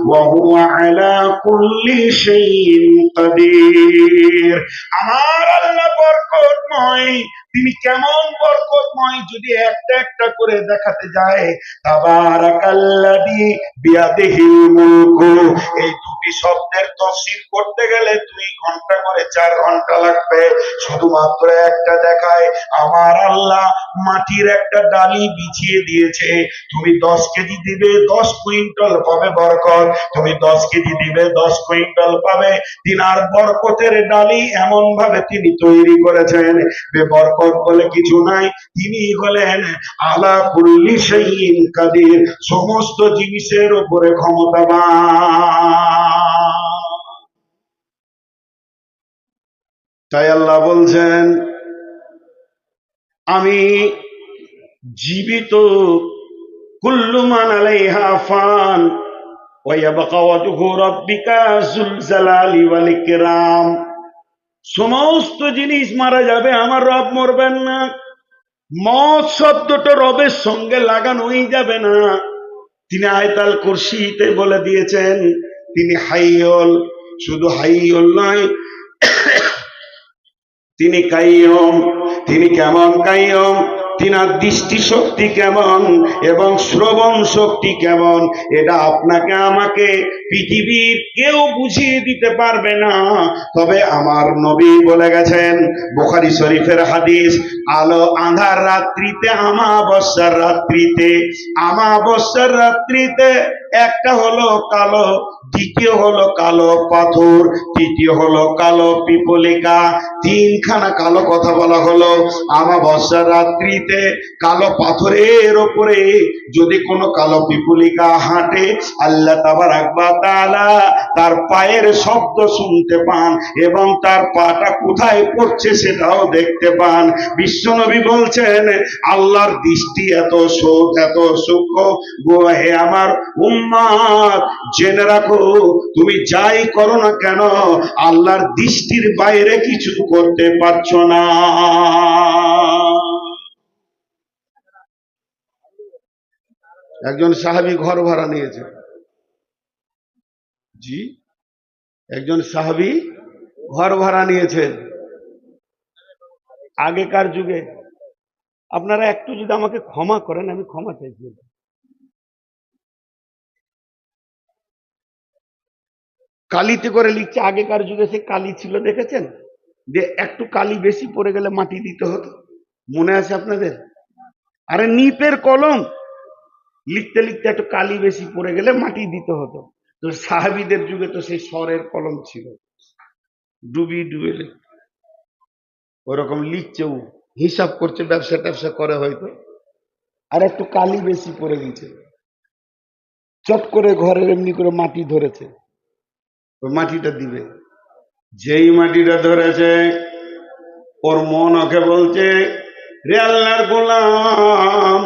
ওয়া হুয়া আলা কুল্লি শাইইন কাদির। আমার আল্লাহ বরকতময়, তিনি কেমন বরকতময় যদি একটা একটা করে দেখাতে যায়। তাবারাকাল্লাযী বিয়াদিহিল মুলকু, এই দুটি শব্দের তাফসীর করতে গেলে 2 ঘন্টা করে 4 ঘন্টা লাগবে। শুধুমাত্র একটা দেখায়, আমার আল্লাহ মাটির একটা ডালি বিছিয়ে দিয়েছে, তুমি 10 কেজি দিবে 10 কুইন্টাল পাবে বরকত, তুমি 10 কেজি দিবে 10 কুইন্টাল পাবে। তিনার বরকতের ডালি এমন ভাবে তিনি তৈরি করেছেন, বেবরকত বলে কিছু নাই। তিনি হলেন আলা কুল্লি শাইইন কাদির, সমস্ত জিনিসের উপরে ক্ষমতাবান। তাই আল্লাহ বলছেন, আমি জীবিত, কুল্লু মান আলাইহা ফান ওয়া ইয়াবকা ওয়াজহু রাব্বিকা যুল জালালি ওয়াল ইকরাম। সমস্ত জিনিস মারা যাবে, আমার রব মরবেন না। মত শব্দটা রবের সঙ্গে লাগানোই যাবে না। তিনি আয়াতুল কুরসিতে বলে দিয়েছেন তিনি হাইয়ুল, শুধু হাইয়ুল নয়, তিনি কাইয়ুম। তিনি কেমন কাইয়ুম, তিনার দৃষ্টি শক্তি কেমন এবং শ্রবণ শক্তি কেমন, এটা আপনাকে আমাকে পৃথিবীর কেউ বুঝিয়ে দিতে পারবে না। তবে আমার নবী বলে গেছেন, বুখারী শরীফের হাদিস, আলো আঁধার রাত্রিতে, আমাবস্যার রাত্রিতে, আমাবস্যার রাত্রিতে একটা হলো কালো, দ্বিতীয় হলো কালো পাথর, তৃতীয় হলো কালো পিপলিকা, তিনখানা কালো কথা বলা হলো। আমাবস্যার রাত্রিতে কালো পাথরের ওপরে যদি কোনো কালো পিপলিকা হাঁটে, আল্লাহ তাবারাক ওয়া তাআলা তার পায়ের শব্দ শুনতে পান এবং তার পাটা কোথায় পড়ছে সেটাও দেখতে পান। বিশ্বনবী বলছেন, আল্লাহর দৃষ্টি এত সূক্ষ্ম গো হে আমার উম্মত, জেনে রাখো তুমি যাই করো না কেন আল্লাহর দৃষ্টির বাইরে কিছু করতে পারছো না। একজন সাহাবী ঘর ভাড়া নিয়েছে। জি, একজন সাহাবী ঘর ভাড়া নিয়েছেন আগেকার যুগে। আপনারা একটু যদি আমাকে ক্ষমা করেন, আমি ক্ষমা চাইছি। কালিতে করে লিখছে, আগেকার যুগে সে কালি ছিল দেখেছেন, যে একটু কালি বেশি পড়ে গেলে মাটি দিতে হতো, মনে আছে আপনাদের? আরে নিপের কলম, লিখতে লিখতে একটু কালি বেশি পড়ে গেলে মাটি দিতে হতো। তো সাহাবীদের যুগে তো সেই স্বরের কলম ছিল, ডুবি ডুবে ওরকম লিখছে, হিসাব করছে, ব্যবসা ট্যাবসা করে হয়তো, আর একটু কালি বেশি পড়ে গেছে, চট করে ঘরের এমনি করে মাটি ধরেছে, মাটিটা দিবে। যেই মাটিটা ধরেছে, ওর মন ওকে বলছে, রে আল্লাহর গোলাম,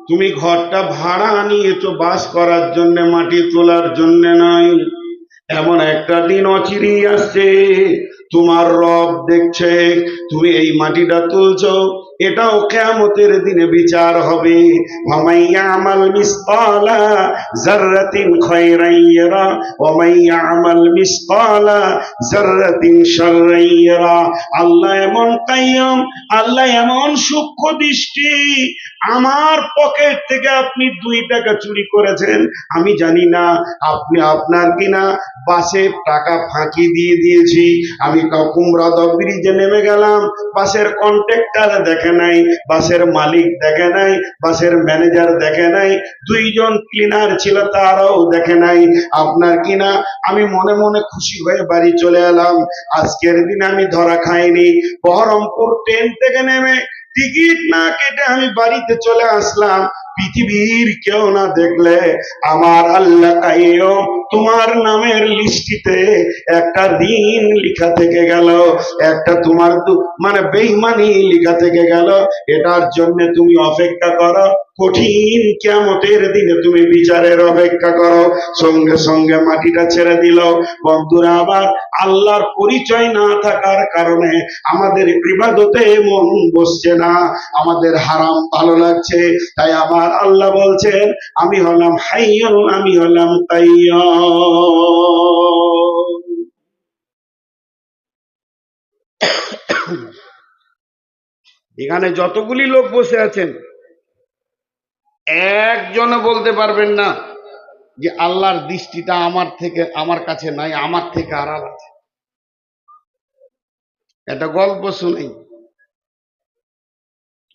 তুমি ঘরটা ভাড়া নিয়েছো বাস করার জন্য, মাটি তোলার জন্য নয়। এমন একটা দিন অচিরেই আসছে, তোমার রব দেখছে তুমি এই মাটিটা তুলছো, এটাও কিয়ামতের দিনে বিচার হবে। ফামাইয়ামাল মিসকালা যাররাতিন খায়রান ইয়ারা ওয়া মাইয়ামাল মিসকালা যাররাতিন শাররান ইয়ারা। আল্লাহ এমন কাইয়ুম, আল্লাহ এমন সূক্ষ্ম দৃষ্টি। আমার পকেট থেকে আপনি 2 টাকা চুরি করেছেন, আমি জানি না আপনি আপনার কিনা বাসে টাকা ফাঁকি দিয়ে দিয়েছি। আমি কুমরাদহ ব্রিজে নেমে গেলাম, বাসের কন্ট্রাক্টর দেখে নাই, বাসের মালিক দেখে নাই, বাসের ম্যানেজার দেখে নাই, 2 জন ক্লিনার ছিল তারাও দেখে নাই। আপনার কিনা আমি মনে মনে খুশি হয়ে বাড়ি চলে এলাম। আজকের দিন আমি ধরা খাইনি। বহরমপুর ট্রেন থেকে নেমে টিকিট না কেটে আমি বাড়িতে চলে আসলাম। পৃথিবীর কেউ না দেখলে আমার আল্লাহ কাইয়ুম তোমার নামের লিস্টিতে একটা ঋণ লেখা থেকে গেল, একটা তোমার মানে বেঈমানি লেখা থেকে গেল। এটার জন্য তুমি অপেক্ষা করো, কঠিন কিয়ামতের দিনে তুমি বিচারের অপেক্ষা করো। সঙ্গে সঙ্গে মাটিটা ছেড়ে দিল। বন্ধুরা, আবার আল্লাহর পরিচয় না থাকার কারণে আমাদের ইবাদতে মন বসছে না, আমাদের হারাম ভালো লাগছে। তাই আমার আল্লাহ বলছেন, আমি হলাম হাইয়ুন, আমি হলাম কাইয়ুম। এখানে যতগুলি লোক বসে আছেন, একজনও বলতে পারবেন না যে আল্লাহর দৃষ্টিটা আমার থেকে, আমার কাছে নাই, আমার থেকে আড়াল আছে। একটা গল্প শুনেই,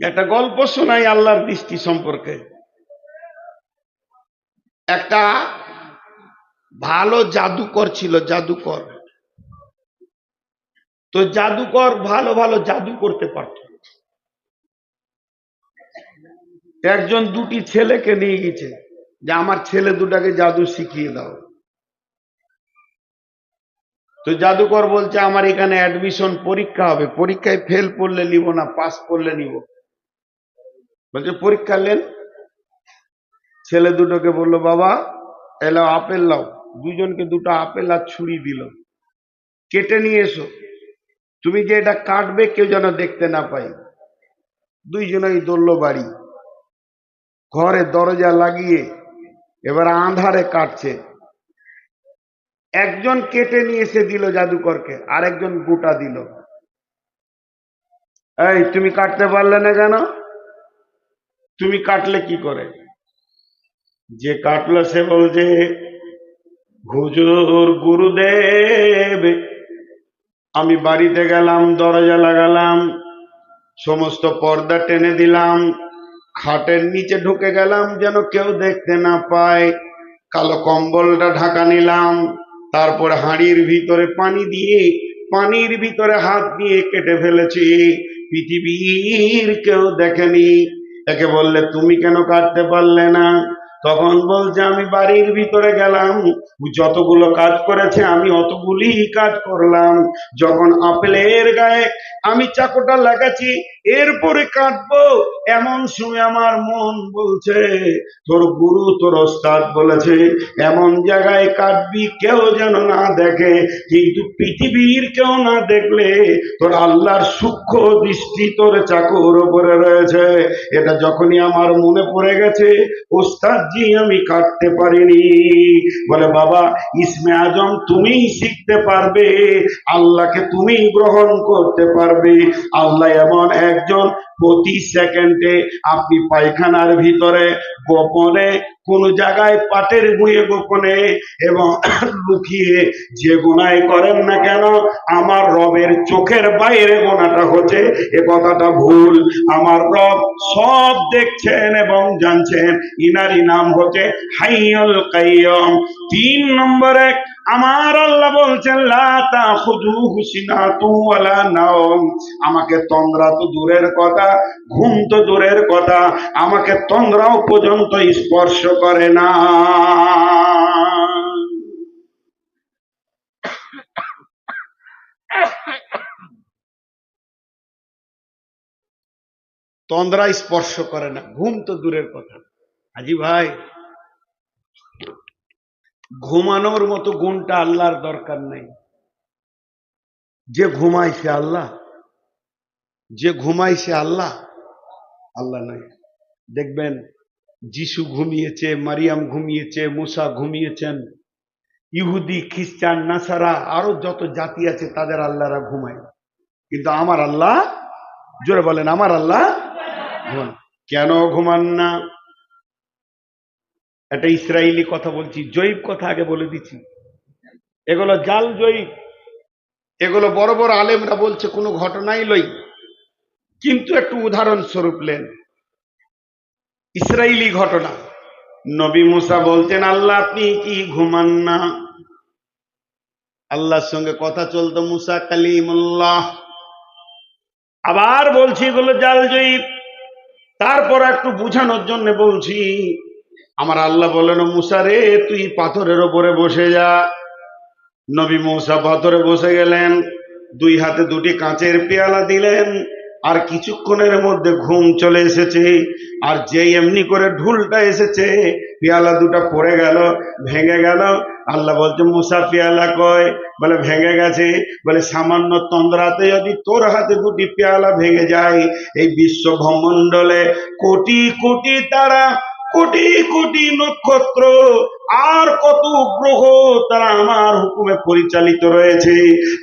একটা গল্প শোনাই আল্লাহর দৃষ্টি সম্পর্কে। একটা ভালো জাদুকর ছিল, জাদুকর। তো জাদুকর ভালো ভালো জাদু করতে পারত। একজন 2টি ছেলেকে নিয়ে গেছে যে আমার ছেলে দুটাকে জাদু শিখিয়ে দাও। তো জাদুকর বলছে আমার এখানে অ্যাডমিশন পরীক্ষা হবে, পরীক্ষায় ফেল করলে নিব না, পাস করলে নিব। বলছে পরীক্ষা নেন। ছেলে দুটোকে বললো বাবা এলাও আপেল লাও, দুজনকে দুটো আপেল আর ছুরি দিল, কেটে নিয়ে এসো, তুমি যে এটা কাটবে কেউ যেন দেখতে না পায়। দুইজনেই দৌড়লো বাড়ি, ঘরে দরজা লাগিয়ে এবার আঁধারে কাটছে। একজন কেটে নিয়ে এসে দিল জাদুকরকে, আর একজন গোটা দিল। এই তুমি কাটতে পারলে না কেন? তুমি কাটলে কি করে? যে কাটলো সে বলছে হুজুর গুরুদেব, আমি বাড়িতে গেলাম, দরজা লাগালাম, সমস্ত পর্দা টেনে দিলাম, খাটের নিচে ঢুকে গেলাম যেন কেউ দেখতে না পায়, কালো কম্বলটা ঢাকা নিলাম, তারপর হাঁড়ির ভিতরে পানি দিয়ে পানির ভিতরে হাত দিয়ে কেটে ফেলেছি, পৃথিবীর কেউ দেখেনি। একে বললে তুমি কেন কাটতে পারলে না? তখন বলছে আমি বাড়ির ভিতরে গেলাম, যতগুলো কাজ করেছে আমি অতগুলি কাজ করলাম, যখন আপেলের গায়ে আমি চাকুটা লাগাচ্ছি এরপরে কাটবো, এমন সময় আমার মন বলছে তোর গুরু তোর ওস্তাদ বলেছে এমন জায়গায় কাটবি কেউ যেন না দেখে, কিন্তু পৃথিবীর কেউ না দেখলে তোর আল্লাহর সূক্ষ্ম দৃষ্টি তোর চাকুর উপরে রয়েছে। এটা যখনই আমার মনে পড়ে গেছে ওস্তাদ জি আমি কাটতে পারিনি। বলে বাবা ইসমে আজম তুমিই শিখতে পারবে, আল্লাহকে তুমিই গ্রহণ করতে পারবে। আল্লাহ এমন একজন, প্রতি সেকেন্ডে আপনি পায়খানার ভিতরে গোপনে কোন জায়গায় পাটের গুঁয়ে গোপনে এবং লুকিয়ে যে গুনাহ করেন না কেন আমার রবের চোখের বাইরে গোনাটা হচ্ছে এ কথাটা ভুল। আমার রব সব দেখছেন এবং জানছেন। ইনারি নাম হচ্ছে হাইয়ুল কাইয়ুম। 3 নম্বরে আমার আল্লাহ বলছেন লা তাখুযুহু সিনাতুন ওয়ালা নাওম, আমাকে তন্দ্রা তো দূরের কথা, ঘুম তো দূরের কথা, আমাকে তন্দ্রাও পর্যন্ত স্পর্শ করে না। তন্দ্রা স্পর্শ করে না, ঘুম তো দূরের কথা। আজি ভাই ঘুমানোর মতো গুণটা আল্লাহর দরকার নেই। যে ঘুমায় সে আল্লাহ, যে ঘুমায় সে আল্লাহ, আল্লাহ নাই। দেখবেন যিশু ঘুমিয়েছে, মারিয়াম ঘুমিয়েছে, মুসা ঘুমিয়েছেন, ইহুদি খ্রিস্টান নাসারা আরো যত জাতি আছে তাদের আল্লাহরা ঘুমায়, কিন্তু আমার আল্লাহ, জোরে বলেন আমার আল্লাহ ঘুমান। কেন ঘুমান না? একটা ইসরায়েলি কথা বলছি, জয়ীব কথা আগে বলে দিচ্ছি, এগুলো জাল জয়ীব, এগুলো বড় বড় আলেমরা বলছে কোনো ঘটনাই লই, কিন্তু একটু উদাহরণ স্বরূপ লেন। ইসরায়েলি ঘটনা, নবী মুসা বলতেন আল্লাহ আপনি কি ঘুমান না? আল্লাহর সঙ্গে কথা চলতো, মুসা কালিমুল্লাহ। আবার বলছি এগুলো জাল জয়ীব, তারপর একটু বুঝানোর জন্য বলছি। আমার আল্লাহ বলেন মুসা রে তুই পাথরের ওপরে বসে যা। নবী মুসা পাথরে বসে গেলেন, 2 হাতে 2টি কাঁচের পেয়ালা দিলেন, আর কিছুক্ষণের মধ্যে ঘুম চলে এসেছে। আর যেই এমনি করে ঢুলটা এসেছে পেয়ালা 2টা পড়ে গেল, ভেঙে গেল। আল্লাহ বলছে মুসা পেয়ালা কয়? বলে ভেঙে গেছে। বলে সামান্য তন্দ্রাতে যদি তোর হাতে 2টি পেয়ালা ভেঙে যায়, এই বিশ্ব ব্রহ্মাণ্ডলে কোটি কোটি তারা, কোটি কোটি নক্ষত্র, আর কত গ্রহ তারা আমার হুকুমে পরিচালিত রয়েছে।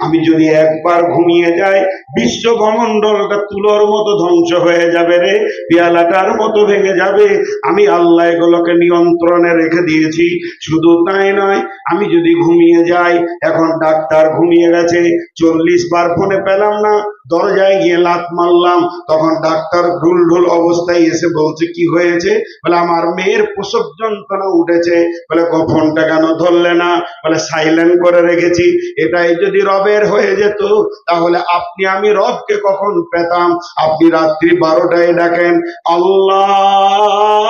আমি যদি একবার ঘুমিয়ে যাই বিশ্ব ব্রহ্মাণ্ডলটা তুলোর মতো ধ্বংস হয়ে যাবে রে, পেয়ালাটার মতো ভেঙে যাবে। আমি আল্লাহ এগুলোকে নিয়ন্ত্রণে রেখে দিয়েছি। শুধু তাই নয়, আমি যদি ঘুমিয়ে যাই, এখন ডাক্তার ঘুমিয়ে গেছে, 40 বার ফোনে পেলাম না, দরজায় গিয়ে লাত মারলাম, তখন ডাক্তার ঢুল ঢুল অবস্থায় এসে বলছে কি হয়েছে? বলে আমার মেয়ের প্রসব যন্ত্রণা উঠেছে। বলে ফোনটা কেন ধরলে না? বলে সাইলেন্ট করে রেখেছি। এটাই যদি রবের হয়ে যেত তাহলে আপনি আমি রবকে কখন পেতাম? আপনি রাত্রি 12টায় ডাকেন আল্লাহ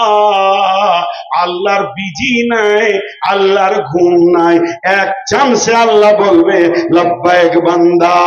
আল্লাহর বিজি নাই, আল্লাহর ঘুম নাই। এক চান্সে আল্লাহ বলবে লাব্বাইক বান্দা,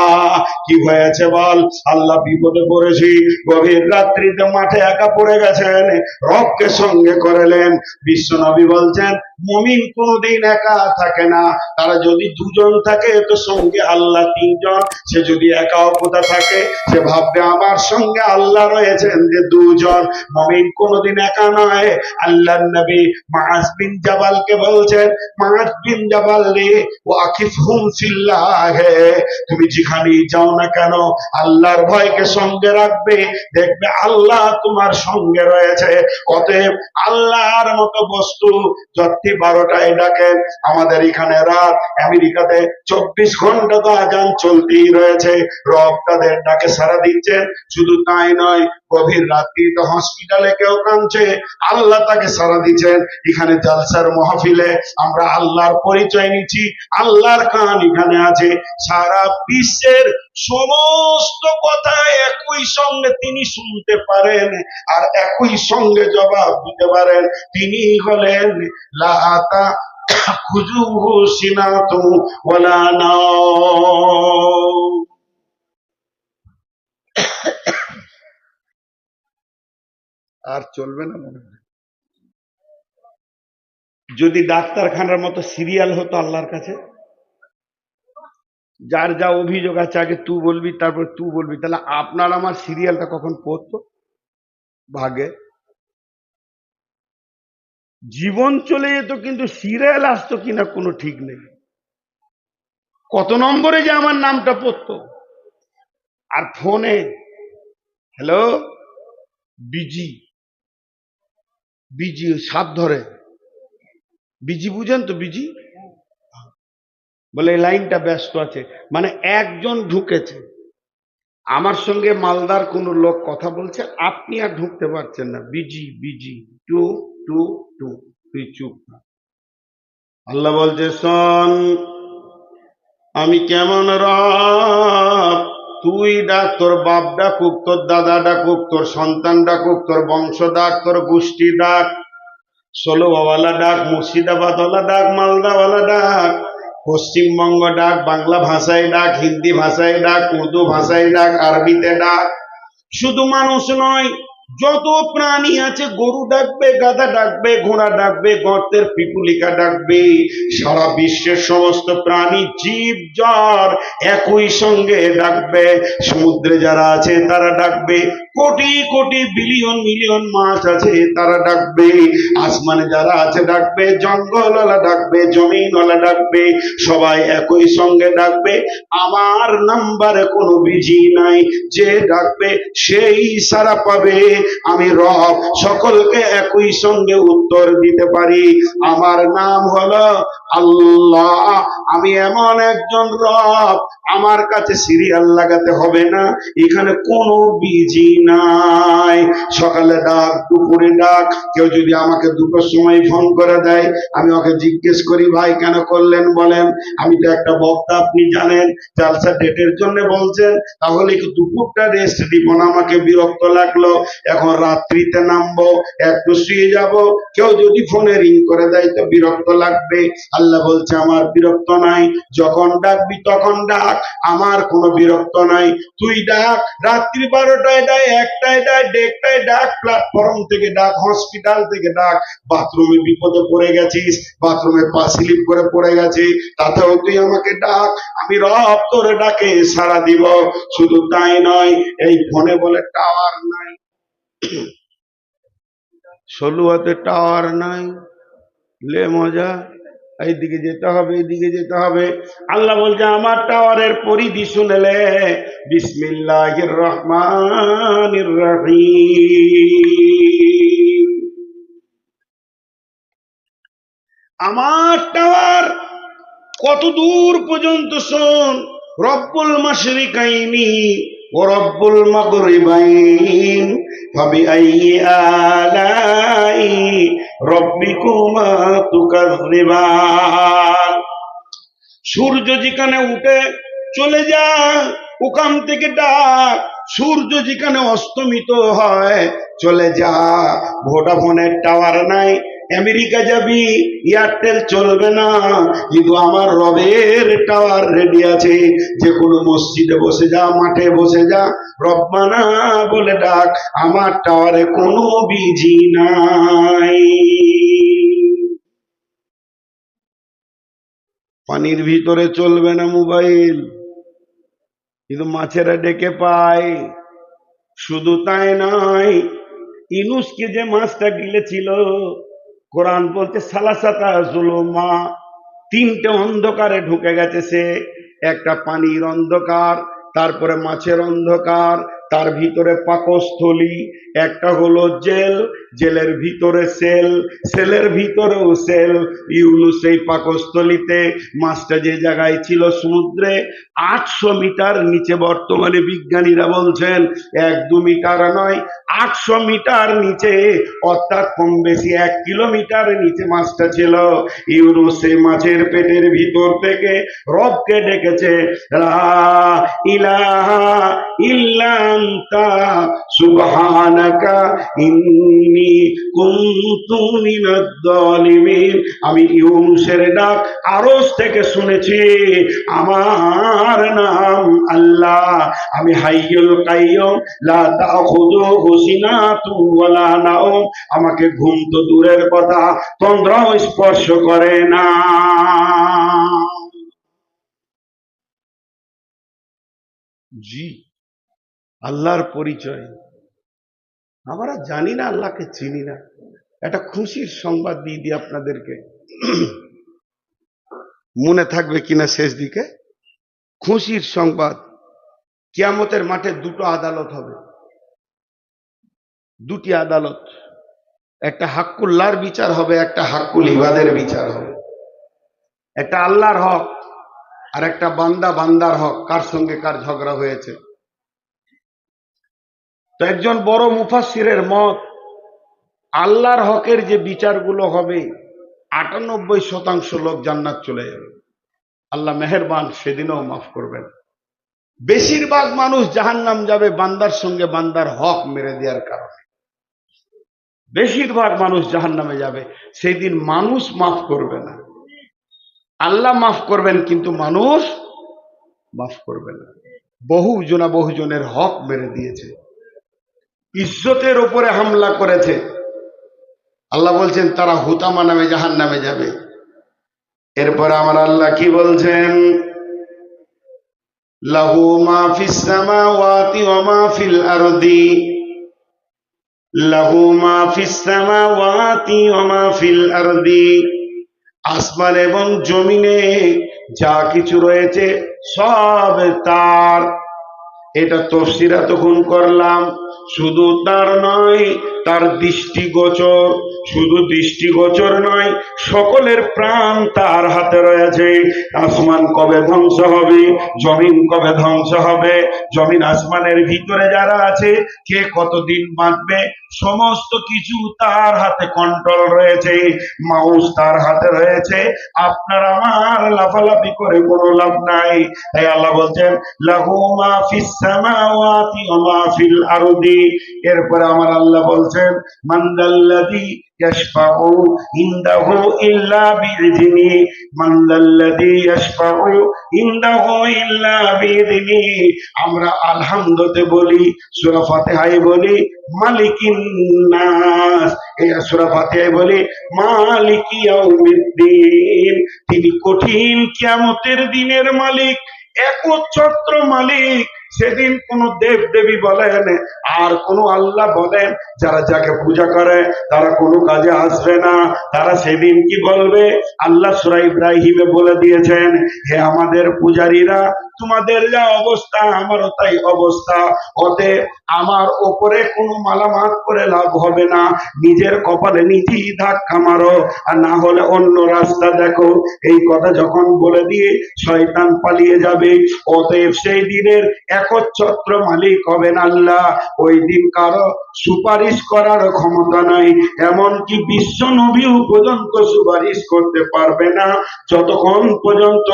কি হয়েছে বল? আল্লাহ বিপদে পড়েছি, গভীর রাত্রিতে মাঠে একা পড়ে গেছেন, রবকে সঙ্গে করেলেন। বিশ্বনবী বলছেন মুমিন কোনদিন একা থাকে না, তারা যদি দুজন থাকে তো সঙ্গে আল্লাহ তিনজন। সে যদি একা অপতা থাকে সে ভাববে আমার সঙ্গে আল্লাহ রয়েছেন যে দুজন। মুমিন কোনদিন একা নয়। আল্লাহর নবী মুআজ বিন জাবালকে বলছেন, মুআজ বিন জাবাল রে ওয়াকিফহুম ফিল্লাহ, তুমি যেখানেই যাও না কেন আল্লাহর ভয়কে সঙ্গে রাখবে, দেখবে আল্লাহ তোমার সঙ্গে রয়েছে। অতএব আল্লাহর মতো বস্তু যতই 12টায় ডাকেন, আমাদের এখানে রাত, আমেরিকাতে 24 ঘন্টা তো আজান চলতেই রয়েছে, রব তাদের ডাকে সাড়া দিচ্ছেন। শুধু তাই নয়, গভীর রাত্রিতে হসপিটালে কেউ কাঁদছে, আল্লাহ তাকে সাড়া দিচ্ছেন। এখানে জালসার মাহফিলে আমরা আল্লাহর পরিচয় নিচ্ছি, আল্লাহর কান এখানে আছে। সারা বিশ্বের সমস্ত কথা একই সঙ্গে তিনি শুনতে পারেন আর একই সঙ্গে জবাব দিতে পারেন। তিনি হলেন লা তাখুযুহু সিনাতুন ওয়ালা নাওম। আর চলবে না মনে হয়। যদি ডাক্তারখানার মতো সিরিয়াল হতো আল্লাহর কাছে, যার যা অভিযোগ আছে আগে তুই বলবি, তারপর তুই বলবি, তাহলে আপনার আমার সিরিয়ালটা কখন পড়তো? ভাগে জীবন চলে যেত, কিন্তু সিরিয়াল আসতো কিনা কোনো ঠিক নেই। কত নম্বরে যে আমার নামটা পড়তো। আর ফোনে হ্যালো বিজি, বিজি সাত ধরে, বিজি বুঝেন তো? বিজি বলে এই লাইনটা ব্যস্ত আছে, মানে একজন ঢুকেছে। আমার সঙ্গে মালদার কোন লোক কথা বলছে, আপনি আর ঢুকতে পারছেন না, বিজি বিজি, টু টু টু, তুই চুপ না। আল্লাহ বলছে শোন, আমি কেমন রব, তুই ডাক, তোর বাপ ডাকুক, তোর দাদা ডাকুক, তোর সন্তান ডাকুক, তোর বংশ ডাক, তোর গোষ্ঠী ডাক, ষোলোওয়ালা ডাক, মুর্শিদাবাদওয়ালা ডাক, মালদাওয়ালা ডাক, পশ্চিমবঙ্গ ডাক, বাংলা ভাষায় ডাক, হিন্দি ভাষায় ডাক, উর্দু ভাষায় ডাক, আরবিতে ডাক। শুধু মানুষ নয়, যত প্রাণী আছে, গরু ডাকবে, গাধা ডাকবে, ঘোড়া ডাকবে, গর্তের পিপুলিকা ডাকবে, সারা বিশ্বের সমস্ত প্রাণী জীব জ্বর একই সঙ্গে ডাকবে। সমুদ্রে যারা আছে তারা ডাকবে, কোটি কোটি বিলিয়ন মিলিয়ন মাছ আছে তারা ডাকবে, আসমানে যারা আছে ডাকবে, জঙ্গলওয়ালা ডাকবে, জমিনওয়ালা ডাকবে, সবাই একই সঙ্গে ডাকবে। আমার নাম্বারে কোনো বিজি নাই, যে ডাকবে সেই সারা পাবে। আমি রব, সকলকে একই সঙ্গে উত্তর দিতে পারি। আমার নাম হলো আল্লাহ। আমি এমন একজন রব, আমার কাছে সিরিয়াল লাগাতে হবে না, এখানে কোনো বিজি নাই। সকালে ডাক, দুপুরে ডাক, কেউ যদি আমাকে দুটোর সময় ফোন করে দেয়, আমি ওকে জিজ্ঞেস করি ভাই কেন করলেন বলেন, আমি তো একটা বক্তা, আপনি জানেন, জালসা ডেটের জন্য বলছেন, তাহলে কি দুপুরটা রেস্ট দিব না? আমাকে বিরক্ত লাগলো, এখন রাত্রিতে নামবো, একটু শুয়ে যাব, কেউ যদি ফোনে রিং করে দেয় তো বিরক্ত লাগবে। আল্লাহ বলছে আমার বিরক্ত নাই, যখন ডাকবি তখন ডাক, আমার কোনো বিরক্ত নাই। তুই ডাক, রাত্রি 12টায় ডাক, 1টায় ডাক, 1:30টায় ডাক, প্ল্যাটফর্ম থেকে ডাক, হসপিটাল থেকে ডাক, বাথরুমে বিপদে পড়ে গেছিস, বাথরুমে পা স্লিপ করে পড়ে গেছে, তাতেও তুই আমাকে ডাক, আমি রব তোর ডাকে সাড়া দিব। শুধু তাই নয়, এই ফোনে বলে টাওয়ার নাই, সলুয়াতে টাওয়ার নাই, লে মজা, এইদিকে যেতে হবে, এইদিকে যেতে হবে। আল্লাহ বলছে আমার টাওয়ারের পরিধি শুনেলে, বিসমিল্লাহির রহমানির রহিম, আমার টাওয়ার কত দূর পর্যন্ত শোন। রব্বুল মাশরিকাইনি ও রব্বুল মাগরিবাইন ফাবিআইয়ি আলাই রব্বিকুমা তুকাযযিবান। সূর্য যেখানে উঠে চলে যায় ওখান থেকে ডাক, সূর্য যেখানে অস্তমিত হয় চলে যা। ভোডাফোনের টাওয়ার নাই, আমেরিকা যাবি, এয়ারটেল চলবে না, কিন্তু আমার রবের টাওয়ার রেডি আছে। যে কোনো মসজিদে বসে যা, মাঠে বসে যা, রব্বানা বলে ডাক, আমার টাওয়ারে কোনো বিজি নাই। পানির ভিতরে চলবে না মোবাইল, কিন্তু মাছেরা ডেকে পায়। শুধু তাই নয়, ইউনূসকে যে মাছটা গিলেছিল, কোরআন বলছে সালাসাতা জুলুমা, তিনটে অন্ধকারে ঢুকে গেছে সে। একটা পানির অন্ধকার, তারপরে মাছের অন্ধকার, তার ভিতরে পাকস্থলী, একটা হলো জেল, জেলের ভিতরে সেল, সেলের ভিতরেও সেল। ইউনূস সেই পাকস্থলীতে, মাছটা যে জায়গায় ছিল সমুদ্রে 800 মিটার নিচে, বর্তমানে বিজ্ঞানীরা বলছেন 1-2 মিটার নয়, 800 মিটার নিচে, অর্থাৎ কম বেশি 1 কিলোমিটার নিচে মাছটা ছিল। ইউনূস সেই মাছের পেটের ভিতর থেকে রবকে ডেকেছে, লা ইলাহা ইল্লা আনতা সুবহানাকা ইন্নী কুনতু মিনাজ জালিমিন। আমি ইউনূসের ডাক আরশ থেকে শুনেছি, আমার নাম আল্লাহ, আমি হাইয়ুল কাইয়ুম, লা তাখুযুহু সিনাতুন ওয়ালা নাওম, আমাকে ঘুম তো দূরের কথা, তন্দ্রাও স্পর্শ করে না। জি, আল্লাহর পরিচয় আমরা জানি না, আল্লাহকে চিনি না। একটা খুশির সংবাদ দিয়ে দিই আপনাদেরকে, মনে থাকবে কিনা শেষ দিকে। খুশির সংবাদ, কিয়ামতের মাঠে দুটো আদালত হবে, দুটি আদালত। একটা হাক্কুল্লাহর বিচার হবে, একটা হাক্কুল ইবাদের বিচার হবে। একটা আল্লাহর হক, আর একটা বান্দা বান্দার হক, কার সঙ্গে কার ঝগড়া হয়েছে। তো একজন বড় মুফাসসিরের মত, আল্লাহর হকের যে বিচারগুলো হবে 98% লোক জান্নাত চলে যাবে, আল্লাহ মেহেরবান সেদিনও মাফ করবেন। বেশিরভাগ মানুষ জাহান্নাম যাবে বান্দার সঙ্গে বান্দার হক মেরে দেওয়ার কারণে। বেশিরভাগ মানুষ জাহান্নামে যাবে, সেই দিন মানুষ মাফ করবে না। আল্লাহ মাফ করবেন, কিন্তু মানুষ মাফ করবে না। বহুজনের হক মেরে দিয়েছে, ইজ্জতের উপরে হামলা করেছে। আল্লাহ বলছেন তারা হুতামা নামে জাহান্নামে যাবে। এরপর আমার আল্লাহ কি বলছেন, লাহু মা ফিস সামাওয়াতি ওয়া মা ফিল আরদি, লাহু মা ফিস সামাওয়াতি ওয়া মা ফিল আরদি, আসমান এবং জমিনে যা কিছু রয়েছে সব তার। এটা তাফসীর তখন করলাম। শুধু তার নয়, তার দৃষ্টিগোচর, শুধু দৃষ্টিগোচর নয়, সকলের প্রাণ তার হাতে রয়েছে। আসমান কবে ধ্বংস হবে, জমিন কবে ধ্বংস হবে, জমিন আসমানের ভিতরে যারা আছে কে কতদিন বাঁচবে, সমস্ত কিছু তার হাতে কন্ট্রোল রয়েছে। মাউস তার হাতে রয়েছে। আপনার আমার লাফালাফি করে কোনো লাভ নাই। তাই আল্লাহ বলছেন লাহু মা ফিস সামাওয়াতি ওয়া মা ফিল আরদি। এরপরে আমার আল্লাহ বলছেন মানদাল্লাযী ইয়াশফাউ ইনদাহু ইল্লা বিইযনি, মানদাল্লাযী ইয়াশফাউ ইনদাহু ইল্লা বিইযনি। আমরা আলহামদুতে বলি, সূরা ফাতিহায় বলি মালিকিন নাস, এই সূরা ফাতিহায় বলি মালিকি ইয়াউমিদ্দিন। তিনি কঠিন কিয়ামতের দিনের মালিক, একচ্ছত্র মালিক। সেদিন কোন দেব দেবী বলেন আর কোন আল্লাহ বলেন, যারা যাকে পূজা করে তারা কোনো কাজে আসবে না। তারা সেদিন কি বলবে, আল্লাহ সূরা ইব্রাহিমে বলে দিয়েছেন, হে আমাদের পূজারীরা, তোমাদের যা অবস্থা আমারও তাই অবস্থা, অতএব আমার ওপরে কোনো মালামাল করে লাভ হবে না। নিজের কপালে নিজেই ধাক্কা মারো, আর না হলে অন্য রাস্তা দেখো। এই কথা যখন বলে দিয়ে শয়তান পালিয়ে যাবে। অতএব সেই দিনের একচ্ছত্র মালিক হবেন আল্লাহ। ওই দিন কারো সুপারিশ করার ক্ষমতা নাই, এমনকি বিশ্ব নবীও পর্যন্ত সুপারিশ করতে পারবে না যতক্ষণ পর্যন্ত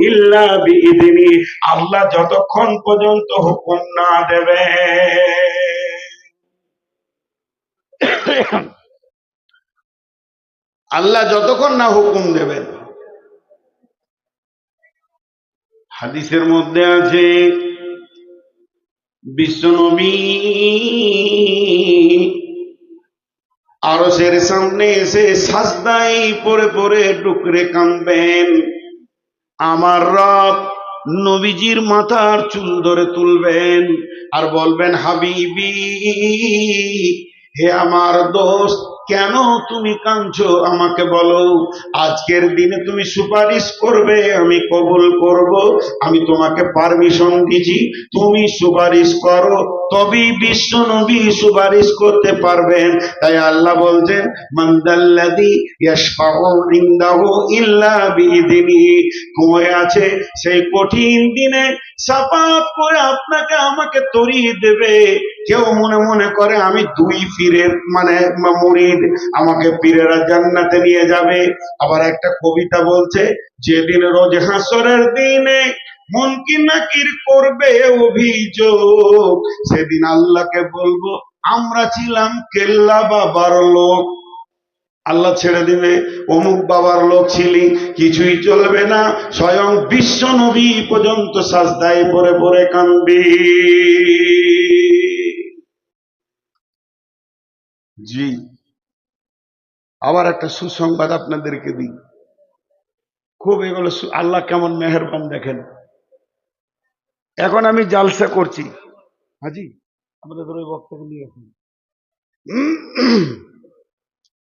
ইল্লা বিইযনি, আল্লাহ যতক্ষণ পর্যন্ত হুকুম না দেবে। আল্লাহ যতক্ষণ না হুকুম দেবেন। হাদিসের মধ্যে আছে বিশ্বনবী আরশের সামনে এসে সাজদায় পড়ে পড়ে টুকরে কাঁদবেন। আমার রব নবীজির মাথার চুল ধরে তুলবেন আর বলবেন, হাবিবি, হে আমার দোস্ত, কেন তুমি কাঁদছো আমাকে বলো। আজকের দিনে তুমি সুপারিশ করবে, আমি কবুল করব। আমি তোমাকে পারমিশন দিছি, তুমি সুপারিশ করো, তবেই বিশ্ব নবী সুপারিশ করতে পারবেন। তাই আল্লাহ বলছেন, মানদাল্লাযী ইয়াশফাউ ইনদাহু ইল্লা বিইযনিহি। ঘুমিয়ে আছে সেই কঠিন দিনে সাফাত করে আপনাকে আমাকে তরিয়ে দেবে। কেউ মনে মনে করে আমি দুই পীরের মুরিদ, আমাকে পীরেরা জান্নাতে নিয়ে যাবে। আবার একটা কবিতা বলছে, যেদিন রোজ হাসরের দিনে মুনকির নাকির করবে অভিযোগ, সেদিন আল্লাহকে বলবো আমরা ছিলাম কেল্লা বাবার লোক। আল্লাহ ছেড়ে দিবে, অমুক বাবার লোক ছিলি, কিছুই চলবে না। স্বয়ং বিশ্ব নবী পর্যন্ত সাজদায় পড়ে পড়ে কাঁদবে। জি, আবার একটা সুসংবাদ আপনাদেরকে দিই, খুব এগুলো আল্লাহ কেমন মেহেরবান দেখেন। এখন আমি জালসা করছি, হাজি আপনাদের ওই বক্তব্য নিয়ে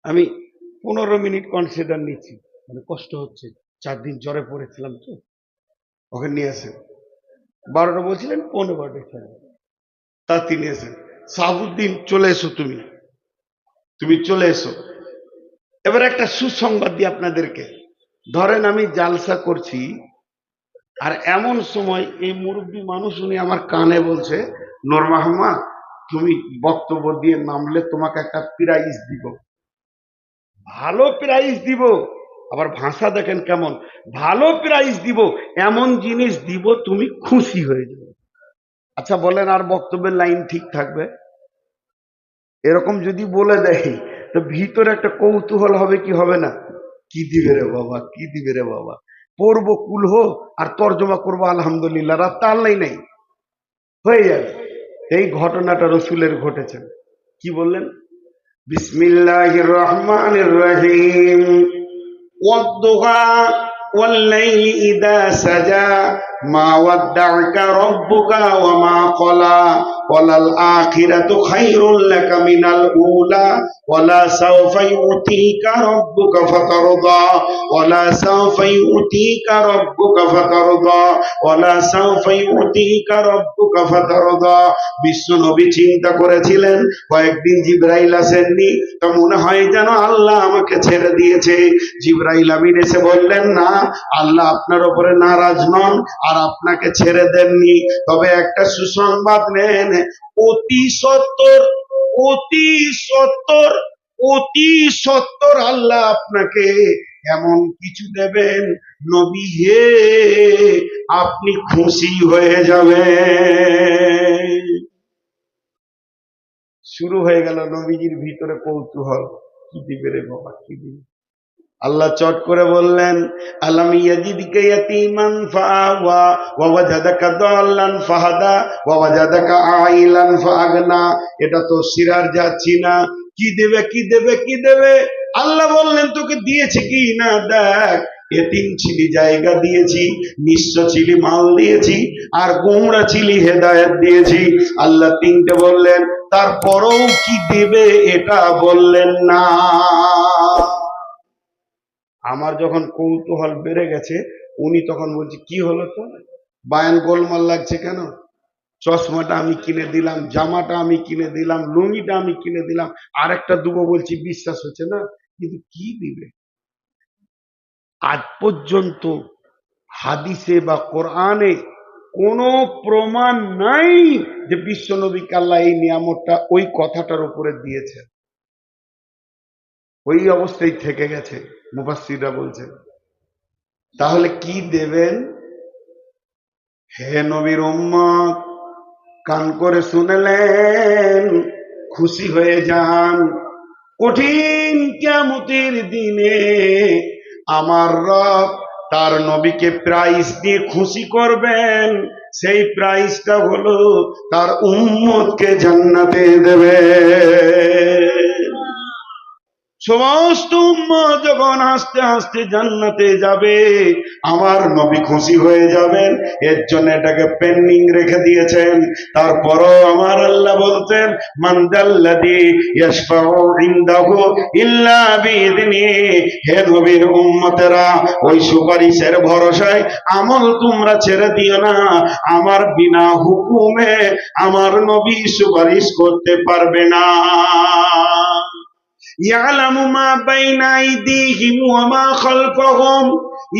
আমি 15 মিনিট কনসিডার নিচ্ছি, কষ্ট হচ্ছে, 4 দিন জ্বরে পড়েছিলাম তো, ওখানে নিয়ে আসেন। 12টা বলছিলেন, 15:15 তা তিনি এসেন। সাবুদ্দিন চলে এসো, তুমি চলে এসো। এবার একটা সুসংবাদ দিই আপনাদেরকে। ধরেন আমি জালসা করছি, আর এমন সময় এই মুরব্বী মানুষ উনি আমার কানে বলছে, নূর মাহমুদ, তুমি বক্তব্য দিয়ে নামলে তোমাকে একটা প্রাইজ দিব, ভালো প্রাইজ দিব। আবার ভাষা দেখেন কেমন, ভালো প্রাইজ দিব, এমন জিনিস দিব তুমি খুশি হয়ে যাবে। আচ্ছা বলেন, আর বক্তব্যের লাইন ঠিক থাকবে? এরকম যদি বলে দেয় তো ভিতরে একটা কৌতূহল হবে কি হবে না? কি দিবে রে বাবা, কি দিবে রে বাবা। পড়বো কুলহ আর তর্জমা করবো আলহামদুলিল্লাহ, রাত তাল নাই হয়ে যাবে। এই ঘটনাটা রসুলের ঘটেছে। কি বললেন? বিসমিল্লাহির রহমানির রহিম। ওয়াদ-দুহা ওয়াল-লাইলি ইযা সাজা মা ওয়াদ্দা'আকা রাব্বুকা ওয়া মা ক্বালা ওয়ালাল আখিরাতু খায়রুল লাকা মিনাল উলা ওয়ালা সাওফা ইউতিকা রাব্বুকা ফাতারদা ওয়ালা সাওফা ইউতিকা রাব্বুকা ফাতারদা ওয়ালা সাওফা ইউতিকা রাব্বুকা ফাতারদা। বিশ্ব নবী চিন্তা করেছিলেন, কয়েকদিন জিবরাইল আসেননি, তো মনে হয় যেন আল্লাহ আমাকে ছেড়ে দিয়েছে। জিবরাইল আমিন এসে বললেন, না, আল্লাহ আপনার উপরে নারাজ নন আর আপনাকে ছেড়ে দেননি। তবে একটা সুসংবাদ নেন, অতি সত্তর অতি সত্তর অতি সত্তর আল্লাহ আপনাকে এমন কিছু দেবেন, নবী হে, আপনি খুশি হয়ে যাবেন। শুরু হয়ে গেল নবীজির ভিতরে কৌতূহল, কি দিবে রে বাবা, কি দিবে। আল্লাহ চট করে বললেন, আলাম ইয়াজিদকা ইয়াতীমান ফাআওয়া ওয়া ওয়াজাদাকা দাল্লান ফাহাদা ওয়া ওয়াজাদাকা আইলান ফাআগনা। এটা তো সিরার যাচ্ছি না, কি দেবে কি দেবে কি দেবে। আল্লাহ বললেন, তোকে দিয়েছি কি না দেখ। এতিম ছিলি, জায়গা দিয়েছি, নিঃস্ব ছিলি, মাল দিয়েছি, আর গোমরা ছিলি, হেদায়েত দিয়েছি। আল্লাহ তিনটে বললেন, তারপরেও কি দেবে এটা বললেন না। আমার যখন কৌতূহল বেড়ে গেছে, উনি তখন বলছে, কি হলো তো, বায়ান গোলমাল লাগছে কেন? চশমাটা আমি কিনে দিলাম, জামাটা আমি কিনে দিলাম, লুঙ্গিটা আমি কিনে দিলাম, আরেকটা দুবো বলছি, বিশ্বাস হচ্ছে না, কিন্তু কি দিবে? আজ পর্যন্ত হাদিসে বা কোরআনে কোনো প্রমাণ নাই যে বিশ্বনবীকে আল্লাহ এই নিয়ামতটা ওই কথাটার উপরে দিয়েছে। ওই অবস্থায় থেকে গেছে, মুফাসসিররা বলছেন। তাহলে কি দেবেন? হে নবীর উম্মত, কান করে শুনলেন, খুশি হয়ে যান। কঠিন কিয়ামতের দিনে আমার রব তার নবীকে প্রাইজ দিয়ে খুশি করবেন। সেই প্রাইজটা হলো তার উম্মতকে জান্নাতে দেবে। সমস্ত উম্মত যখন আস্তে আস্তে জান্নাতে যাবে, আমার নবী খুশি হয়ে যাবেন। এর জন্য এটাকে পেন্ডিং রেখে দিয়েছেন। তারপরও আমার আল্লাহ বলতেন, মান যাল্লাযী ইয়াশফাউ ইনদাহু ইল্লা বিইذনি। হে নবীর উম্মতেরা, ওই সুপারিশের ভরসায় আমল তোমরা ছেড়ে দিও না। আমার বিনা হুকুমে আমার নবী সুপারিশ করতে পারবে না। يعلم ما بين أيديهم وما خلفهم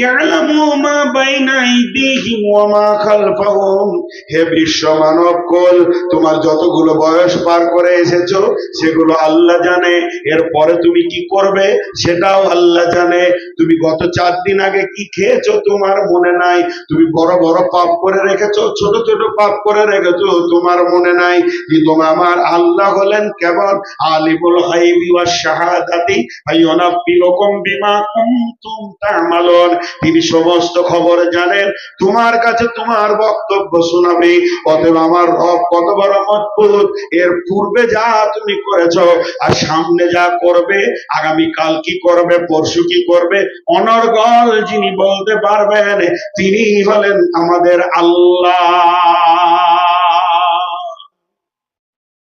يعلم ما بين أيديهم وما خلفهم। হে বিশ্ব মানব কুল, তোমার যতগুলো বয়স পার করে এসেছো সেগুলো আল্লাহ জানে। এরপরে তুমি কি করবে সেটাও আল্লাহ জানে। তুমি গত 4 দিন আগে কি খেয়েছো তোমার মনে নাই। তুমি বড় বড় পাপ করে রেখেছো, ছোট ছোট পাপ করে রেখেছো, তোমার মনে নাই। কিন্তু আমার আল্লাহ হলেন কেবল আলিমুল গায়বি ওয়াশ শাহাদাতি ফায়ুনাব্বিউকুম বিমা কুনতুম তা'মালুন। তিনি সমস্ত খবর জানেন, তোমার কাছে তোমার বক্তব্য শোনাবে। অতএব আমার রব কত বড় মজবুত। এর পূর্বে যা তুমি করেছো আর সামনে যা করবে, আগামী কাল কি করবে, পরশু কি করবে, অনর্গল যিনি বলতে পারবেন তিনি হলেন আমাদের আল্লাহ।